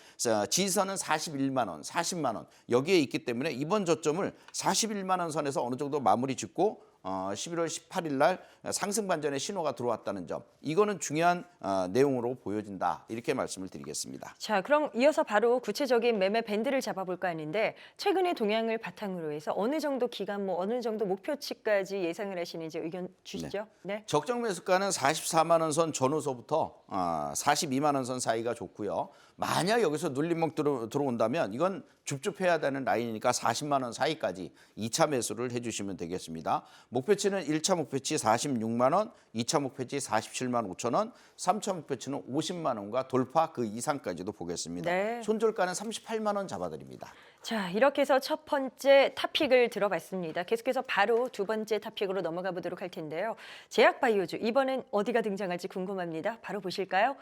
지지선은 41만 원, 40만 원 여기에 있기 때문에 이번 저점을 41만 원 선에서 어느 정도 마무리 짓고 11월 18일 날 상승 반전의 신호가 들어왔다는 점 이거는 중요한 내용으로 보여진다 이렇게 말씀을 드리겠습니다. 자, 그럼 이어서 바로 구체적인 매매 밴드를 잡아볼까 하는데 최근의 동향을 바탕으로 해서 어느 정도 기간, 어느 정도 목표치까지 예상을 하시는지 의견 주시죠. 네. 적정 매수가는 44만 원 선 전후서부터 42만 원 선 사이가 좋고요. 만약 여기서 눌림목 들어온다면 이건 줍줍해야 되는 라인이니까 40만 원 사이까지 2차 매수를 해주시면 되겠습니다. 목표치는 1차 목표치 46만 원, 2차 목표치 47만 5천 원, 3차 목표치는 50만 원과 돌파 그 이상까지도 보겠습니다. 네. 손절가는 38만 원 잡아드립니다. 자, 이렇게 해서 첫 번째 토픽을 들어봤습니다. 계속해서 바로 두 번째 토픽으로 넘어가 보도록 할 텐데요. 제약바이오주, 이번엔 어디가 등장할지 궁금합니다. 바로 보실까요?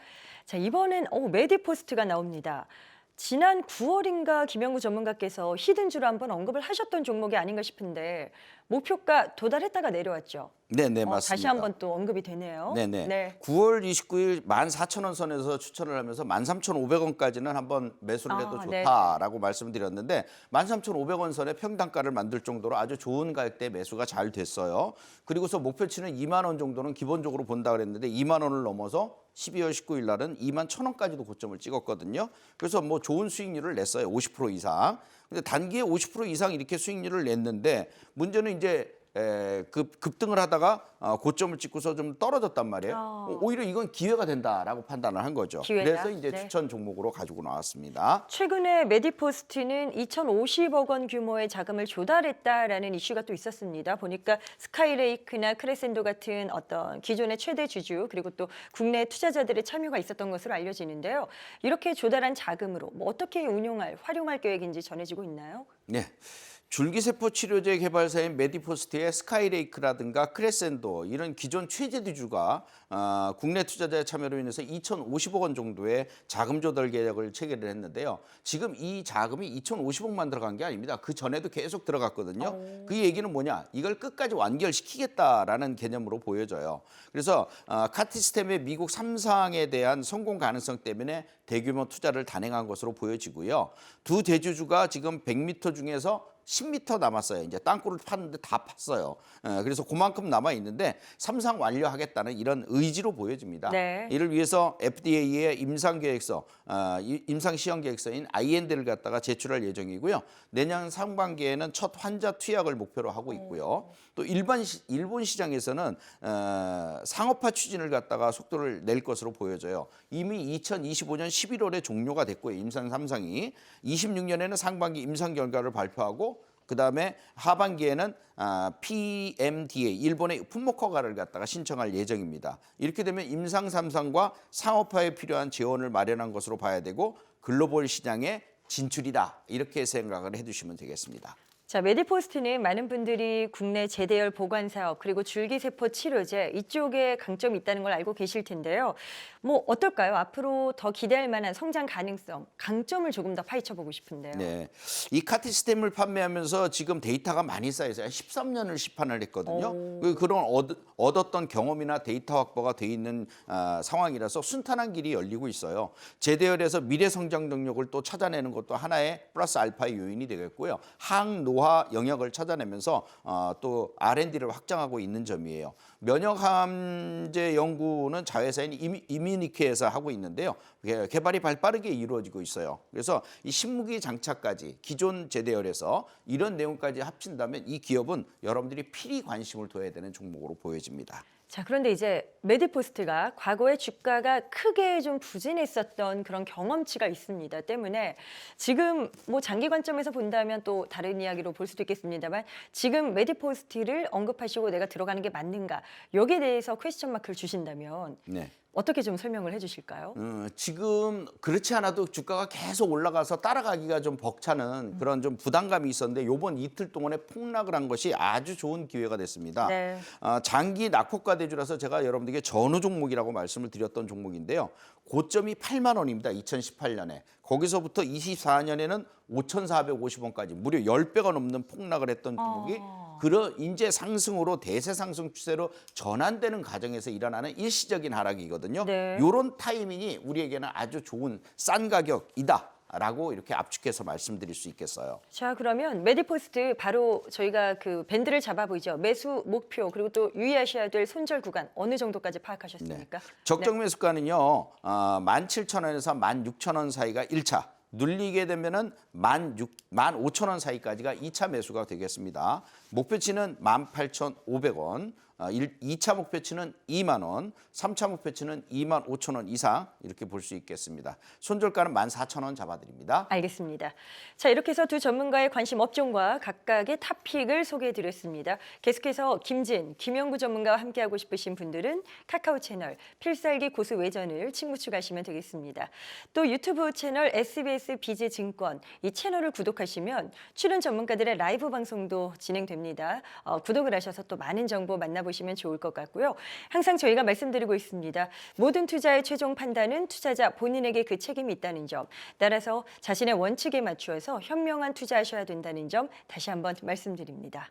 자, 이번엔 메디포스트가 나옵니다. 지난 9월인가 김영구 전문가께서 히든주로 한번 언급을 하셨던 종목이 아닌가 싶은데 목표가 도달했다가 내려왔죠. 네네, 맞습니다. 다시 한번 또 언급이 되네요. 네네. 네. 9월 29일 14,000원 선에서 추천을 하면서 13,500원까지는 한번 매수를 해도 네. 좋다라고 말씀드렸는데 13,500원 선에 평단가를 만들 정도로 아주 좋은 가격대 매수가 잘 됐어요. 그리고서 목표치는 2만 원 정도는 기본적으로 본다 그랬는데 2만 원을 넘어서 12월 19일 날은 2만 1,000원까지도 고점을 찍었거든요. 그래서 뭐 좋은 수익률을 냈어요. 50% 이상. 근데 단기에 50% 이상 이렇게 수익률을 냈는데 문제는 이제 급등을 하다가 고점을 찍고서 좀 떨어졌단 말이에요. 오히려 이건 기회가 된다라고 판단을 한 거죠. 기회다. 그래서 이제 네. 추천 종목으로 가지고 나왔습니다. 최근에 메디포스트는 2,050억 원 규모의 자금을 조달했다라는 이슈가 또 있었습니다. 보니까 스카이레이크나 크레센도 같은 어떤 기존의 최대 주주 그리고 또 국내 투자자들의 참여가 있었던 것으로 알려지는데요. 이렇게 조달한 자금으로 뭐 어떻게 활용할 계획인지 전해지고 있나요? 네. 줄기세포 치료제 개발사인 메디포스트의 스카이레이크라든가 크레센도 이런 기존 최대주주가 국내 투자자의 참여로 인해서 2,050억 원 정도의 자금 조달 계약을 체결을 했는데요. 지금 이 자금이 2,050억만 들어간 게 아닙니다. 그 전에도 계속 들어갔거든요. 그 얘기는 뭐냐? 이걸 끝까지 완결시키겠다라는 개념으로 보여져요. 그래서 카티스템의 미국 3상에 대한 성공 가능성 때문에 대규모 투자를 단행한 것으로 보여지고요. 두 대주주가 지금 100m 중에서 10m 남았어요. 이제 땅굴을 팠는데 다 팠어요. 그래서 그만큼 남아 있는데 3상 완료하겠다는 이런 의지로 보여집니다. 네. 이를 위해서 FDA의 임상 시험 계획서인 IND를 갖다가 제출할 예정이고요. 내년 상반기에는 첫 환자 투약을 목표로 하고 있고요. 또 일본 시장에서는 상업화 추진을 갖다가 속도를 낼 것으로 보여져요. 이미 2025년 11월에 종료가 됐고요. 임상 3상이 26년에는 상반기 임상 결과를 발표하고 그다음에 하반기에는 PMDA 일본의 품목 허가를 갖다가 신청할 예정입니다. 이렇게 되면 임상 3상과 상업화에 필요한 재원을 마련한 것으로 봐야 되고 글로벌 시장에 진출이다. 이렇게 생각을 해두시면 되겠습니다. 자, 메디포스트는 많은 분들이 국내 제대열 보관 사업 그리고 줄기세포 치료제 이쪽에 강점이 있다는 걸 알고 계실 텐데요. 뭐 어떨까요? 앞으로 더 기대할 만한 성장 가능성, 강점을 조금 더 파헤쳐 보고 싶은데요. 네, 이 카티스템을 판매하면서 지금 데이터가 많이 쌓여서 13년을 시판을 했거든요. 그런 얻었던 경험이나 데이터 확보가 돼 있는 상황이라서 순탄한 길이 열리고 있어요. 제대열에서 미래 성장 능력을 또 찾아내는 것도 하나의 플러스 알파의 요인이 되겠고요. 항노화 영역을 찾아내면서 또 R&D를 확장하고 있는 점이에요. 면역함제 연구는 자회사인 이뮤니케에서 하고 있는데요. 개발이 발빠르게 이루어지고 있어요. 그래서 이 신무기 장착까지 기존 제대열에서 이런 내용까지 합친다면 이 기업은 여러분들이 필히 관심을 둬야 되는 종목으로 보여집니다. 자, 그런데 이제 메디포스트가 과거에 주가가 크게 좀 부진했었던 그런 경험치가 있습니다. 때문에 지금 뭐 장기 관점에서 본다면 또 다른 이야기로 볼 수도 있겠습니다만 지금 메디포스트를 언급하시고 내가 들어가는 게 맞는가 여기에 대해서 퀘스천 마크를 주신다면 네. 어떻게 좀 설명을 해주실까요? 지금 그렇지 않아도 주가가 계속 올라가서 따라가기가 좀 벅차는 그런 좀 부담감이 있었는데 요번 이틀 동안에 폭락을 한 것이 아주 좋은 기회가 됐습니다. 네. 장기 낙폭가 대주라서 제가 여러분들에게 전후 종목이라고 말씀을 드렸던 종목인데요. 고점이 8만 원입니다. 2018년에. 거기서부터 24년에는 5,450원까지 무려 10배가 넘는 폭락을 했던 종목이 그런 인재 상승으로 대세 상승 추세로 전환되는 과정에서 일어나는 일시적인 하락이거든요. 네. 이런 타이밍이 우리에게는 아주 좋은 싼 가격이다. 라고 이렇게 압축해서 말씀드릴 수 있겠어요. 자, 그러면 메디포스트 바로 저희가 그 밴드를 잡아 보이죠. 매수 목표 그리고 또 유의하셔야 될 손절 구간 어느 정도까지 파악하셨습니까? 적정 매수가는요. 17,000원에서 16,000원 사이가 1차. 눌리게 되면은 15,000원 사이까지가 2차 매수가 되겠습니다. 목표치는 18,500원. 2차 목표치는 2만 원, 3차 목표치는 2만 5천 원 이상 이렇게 볼 수 있겠습니다. 손절가는 14,000원 잡아드립니다. 알겠습니다. 자, 이렇게 해서 두 전문가의 관심 업종과 각각의 탑픽을 소개해드렸습니다. 계속해서 김영구 전문가와 함께하고 싶으신 분들은 카카오 채널 필살기 고수 외전을 친구 추가하시면 되겠습니다. 또 유튜브 채널 SBS 비즈증권 이 채널을 구독하시면 출연 전문가들의 라이브 방송도 진행됩니다. 구독을 하셔서 또 많은 정보 만나보시면 좋을 것 같고요. 항상 저희가 말씀드리고 있습니다. 모든 투자의 최종 판단은 투자자 본인에게 그 책임이 있다는 점, 따라서 자신의 원칙에 맞추어서 현명한 투자하셔야 된다는 점 다시 한번 말씀드립니다.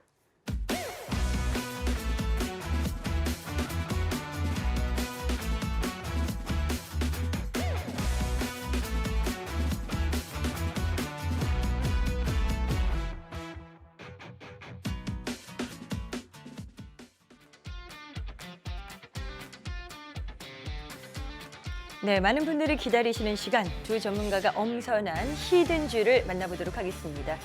네, 많은 분들이 기다리시는 시간, 두 전문가가 엄선한 히든주를 만나보도록 하겠습니다.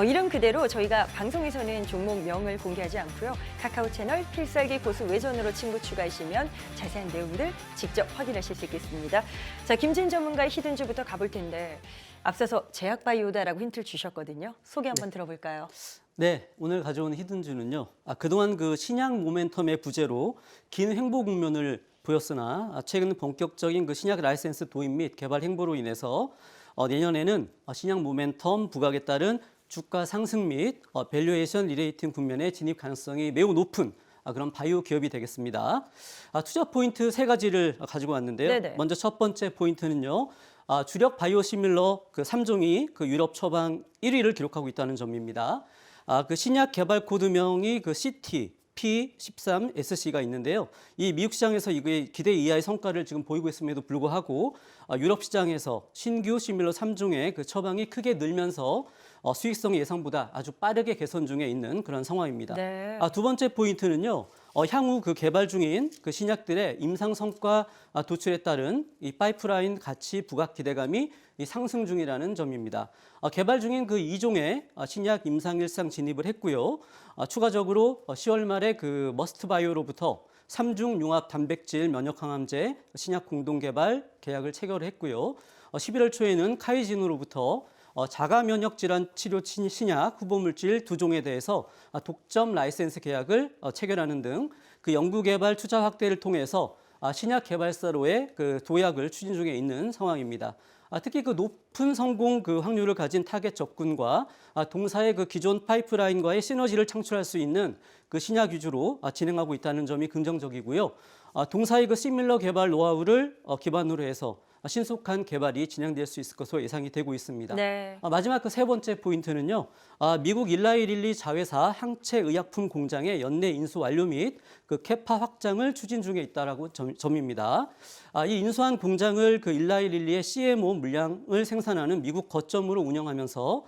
이름 그대로 저희가 방송에서는 종목명을 공개하지 않고요. 카카오 채널 필살기 고수 외전으로 친구 추가하시면 자세한 내용들 직접 확인하실 수 있겠습니다. 자, 김진 전문가의 히든주부터 가볼 텐데 앞서서 제약바이오다라고 힌트를 주셨거든요. 소개 한번 들어볼까요? 네, 오늘 가져온 히든주는요. 그동안 그 신약 모멘텀의 부재로 긴 횡보 국면을 보였으나 최근 본격적인 그 신약 라이센스 도입 및 개발 행보로 인해서 내년에는 신약 모멘텀 부각에 따른 주가 상승 및 밸류에이션 리레이팅 국면에 진입 가능성이 매우 높은 그런 바이오 기업이 되겠습니다. 투자 포인트 세 가지를 가지고 왔는데요. 네네. 먼저 첫 번째 포인트는요. 주력 바이오 시밀러 그 3종이 그 유럽 처방 1위를 기록하고 있다는 점입니다. 그 신약 개발 코드명이 그 CT P13SC가 있는데요. 이 미국 시장에서 이게 기대 이하의 성과를 지금 보이고 있음에도 불구하고 유럽 시장에서 신규 시밀러 3종의 그 처방이 크게 늘면서 수익성이 예상보다 아주 빠르게 개선 중에 있는 그런 상황입니다. 네. 두 번째 포인트는요. 향후 그 개발 중인 그 신약들의 임상 성과 도출에 따른 이 파이프라인 가치 부각 기대감이 상승 중이라는 점입니다. 개발 중인 그 2종의 신약 임상 일상 진입을 했고요. 추가적으로 10월 말에 그 머스트바이오로부터 3중 융합 단백질 면역 항암제 신약 공동 개발 계약을 체결했고요. 11월 초에는 카이진으로부터 자가 면역 질환 치료 신약 후보 물질 2종에 대해서 독점 라이센스 계약을 체결하는 등 그 연구 개발 투자 확대를 통해서 신약 개발사로의 그 도약을 추진 중에 있는 상황입니다. 특히 그 높은 성공 그 확률을 가진 타겟 접근과 동사의 그 기존 파이프라인과의 시너지를 창출할 수 있는 그 신약 위주로 진행하고 있다는 점이 긍정적이고요. 동사의 그 시밀러 개발 노하우를 기반으로 해서 신속한 개발이 진행될 수 있을 것으로 예상이 되고 있습니다. 네. 마지막 그 세 번째 포인트는요. 미국 일라이 릴리 자회사 항체 의약품 공장의 연내 인수 완료 및 그 캐파 확장을 추진 중에 있다라고 점입니다. 이 인수한 공장을 그 일라이 릴리의 CMO 물량을 생산하는 미국 거점으로 운영하면서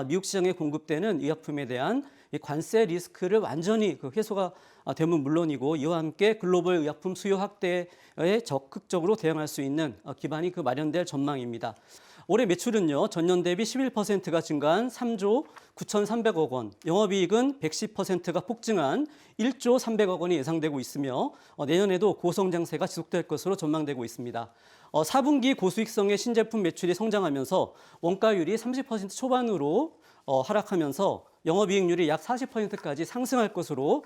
미국 시장에 공급되는 의약품에 대한 이 관세 리스크를 완전히 그 해소가 되면 물론이고 이와 함께 글로벌 의약품 수요 확대에 적극적으로 대응할 수 있는 기반이 그 마련될 전망입니다. 올해 매출은요 전년 대비 11%가 증가한 3조 9,300억 원, 영업이익은 110%가 폭증한 1조 300억 원이 예상되고 있으며 내년에도 고성장세가 지속될 것으로 전망되고 있습니다. 4분기 고수익성의 신제품 매출이 성장하면서 원가율이 30% 초반으로 하락하면서 영업이익률이 약 40%까지 상승할 것으로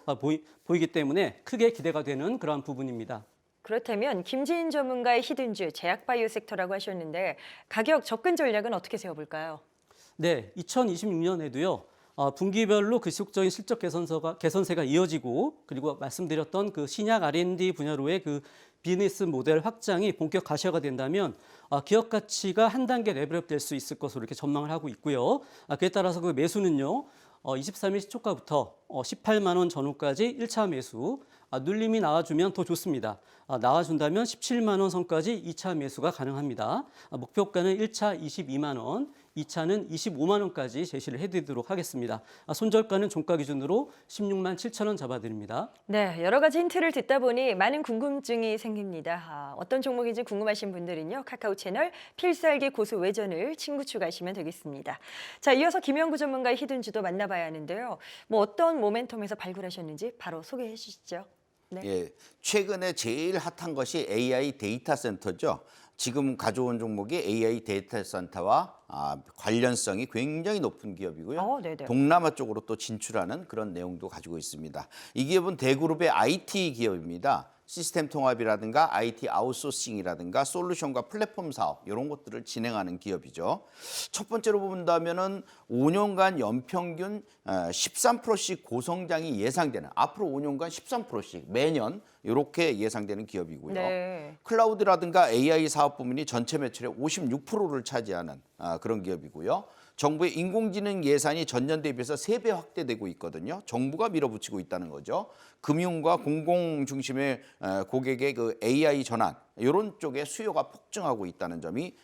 보이기 때문에 크게 기대가 되는 그러한 부분입니다. 그렇다면 김지인 전문가의 히든주 제약바이오 섹터라고 하셨는데 가격 접근 전략은 어떻게 세워볼까요? 네, 2026년에도요. 분기별로 그 지속적인 실적 개선세가 이어지고 그리고 말씀드렸던 그 신약 R&D 분야로의 그 비즈니스 모델 확장이 본격 가시화가 된다면 기업 가치가 한 단계 레벨업 될 수 있을 것으로 이렇게 전망을 하고 있고요. 그에 따라서 그 매수는요. 23일 시초가부터 18만 원 전후까지 1차 매수, 눌림이 나와주면 더 좋습니다. 나와준다면 17만 원 선까지 2차 매수가 가능합니다. 목표가는 1차 22만 원, 2차는 25만 원까지 제시를 해드리도록 하겠습니다. 손절가는 종가 기준으로 16만 7천 원 잡아드립니다. 네, 여러 가지 힌트를 듣다 보니 많은 궁금증이 생깁니다. 어떤 종목인지 궁금하신 분들은요. 카카오 채널 필살기 고수 외전을 친구 추가하시면 되겠습니다. 자, 이어서 김영구 전문가의 히든주도 만나봐야 하는데요. 어떤 모멘텀에서 발굴하셨는지 바로 소개해 주시죠. 네. 예, 최근에 제일 핫한 것이 AI 데이터 센터죠. 지금 가져온 종목이 AI 데이터 센터와 관련성이 굉장히 높은 기업이고요. 네네. 동남아 쪽으로 또 진출하는 그런 내용도 가지고 있습니다. 이 기업은 대그룹의 IT 기업입니다. 시스템 통합이라든가 IT 아웃소싱이라든가 솔루션과 플랫폼 사업 이런 것들을 진행하는 기업이죠. 첫 번째로 본다면은 5년간 연평균 13%씩 고성장이 예상되는 앞으로 5년간 13%씩 매년 이렇게 예상되는 기업이고요. 네. 클라우드라든가 AI 사업 부문이 전체 매출의 56%를 차지하는 그런 기업이고요. 정부의 인공지능 예산이 전년 대비해서 3배 확대되고 있거든요. 정부가 밀어붙이고 있다는 거죠. 금융과 공공 중심의 고객의 그 AI 전환 이런 쪽에 수요가 폭증하고 있다는 점이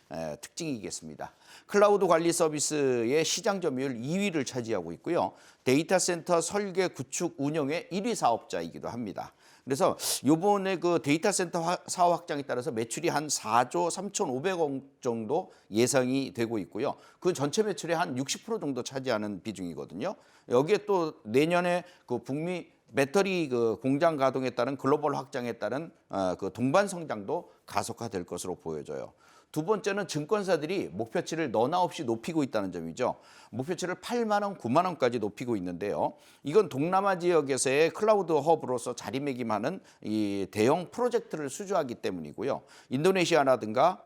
특징이겠습니다. 클라우드 관리 서비스의 시장 점유율 2위를 차지하고 있고요. 데이터 센터 설계, 구축, 운영의 1위 사업자이기도 합니다. 그래서 이번에 그 데이터 센터 사업 확장에 따라서 매출이 한 4조 3,500억 정도 예상이 되고 있고요. 그 전체 매출의 한 60% 정도 차지하는 비중이거든요. 여기에 또 내년에 그 북미 배터리 그 공장 가동에 따른 글로벌 확장에 따른 그 동반 성장도 가속화될 것으로 보여져요. 두 번째는 증권사들이 목표치를 너나 없이 높이고 있다는 점이죠. 목표치를 8만 원, 9만 원까지 높이고 있는데요. 이건 동남아 지역에서의 클라우드 허브로서 자리매김하는 이 대형 프로젝트를 수주하기 때문이고요. 인도네시아라든가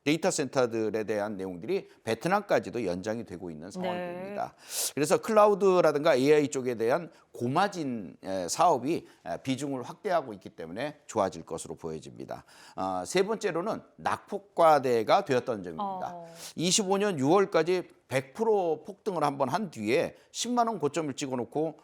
데이터 센터들에 대한 내용들이 베트남까지도 연장이 되고 있는 상황입니다. 그래서 클라우드라든가 AI 쪽에 대한 고마진 사업이 비중을 확대하고 있기 때문에 좋아질 것으로 보여집니다. 세 번째로는 낙폭과대가 되었던 점입니다. 25년 6월까지 100% 폭등을 한번 한 뒤에 10만 원 고점을 찍어놓고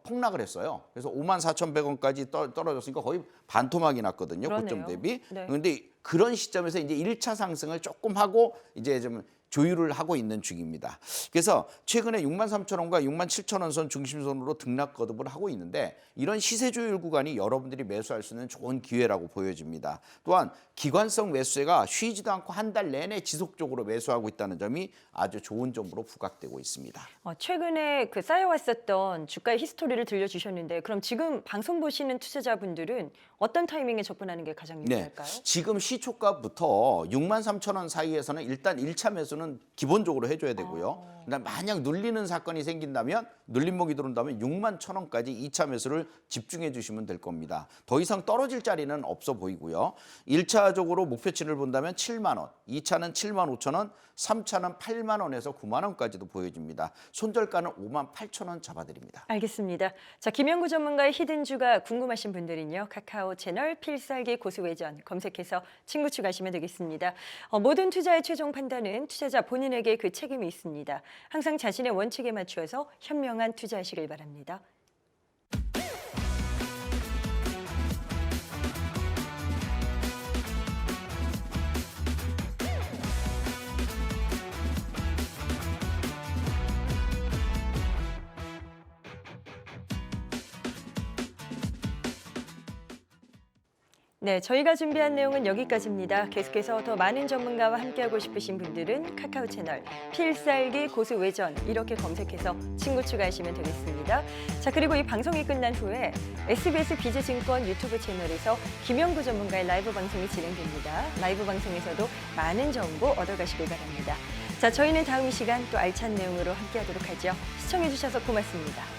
폭락을 했어요. 그래서 54,100원까지 떨어졌으니까 거의 반토막이 났거든요. 그러네요. 고점 대비. 네. 그런데 그런 시점에서 이제 1차 상승을 조금 하고 이제 좀 조율을 하고 있는 중입니다. 그래서 최근에 63,000원과 67,000원 선 중심선으로 등락 거듭을 하고 있는데 이런 시세 조율 구간이 여러분들이 매수할 수 있는 좋은 기회라고 보여집니다. 또한 기관성 매수세가 쉬지도 않고 한 달 내내 지속적으로 매수하고 있다는 점이 아주 좋은 점으로 부각되고 있습니다. 최근에 그 쌓여왔었던 주가의 히스토리를 들려주셨는데 그럼 지금 방송 보시는 투자자분들은 어떤 타이밍에 접근하는 게 가장 유리할까요? 지금 시초가부터 63,000원 사이에서는 일단 1차 매수는 기본적으로 해줘야 되고요. 그다음 만약 눌리는 사건이 생긴다면 눌림목이 들어온다면 61,000원까지 2차 매수를 집중해 주시면 될 겁니다. 더 이상 떨어질 자리는 없어 보이고요. 1차적으로 목표치를 본다면 7만 원, 2차는 75,000원, 3차는 8만 원에서 9만 원까지도 보여집니다. 손절가는 58,000원 잡아드립니다. 알겠습니다. 자, 김영구 전문가의 히든주가 궁금하신 분들은요. 카카오 채널 필살기 고수외전 검색해서 친구 추가하시면 되겠습니다. 모든 투자의 최종 판단은 투자자 본인에게 그 책임이 있습니다. 항상 자신의 원칙에 맞추어서 현명한 투자하시길 바랍니다. 네, 저희가 준비한 내용은 여기까지입니다. 계속해서 더 많은 전문가와 함께하고 싶으신 분들은 카카오 채널 필살기 고수외전 이렇게 검색해서 친구 추가하시면 되겠습니다. 자, 그리고 이 방송이 끝난 후에 SBS 비즈증권 유튜브 채널에서 김영구 전문가의 라이브 방송이 진행됩니다. 라이브 방송에서도 많은 정보 얻어가시길 바랍니다. 자, 저희는 다음 이 시간 또 알찬 내용으로 함께하도록 하죠. 시청해주셔서 고맙습니다.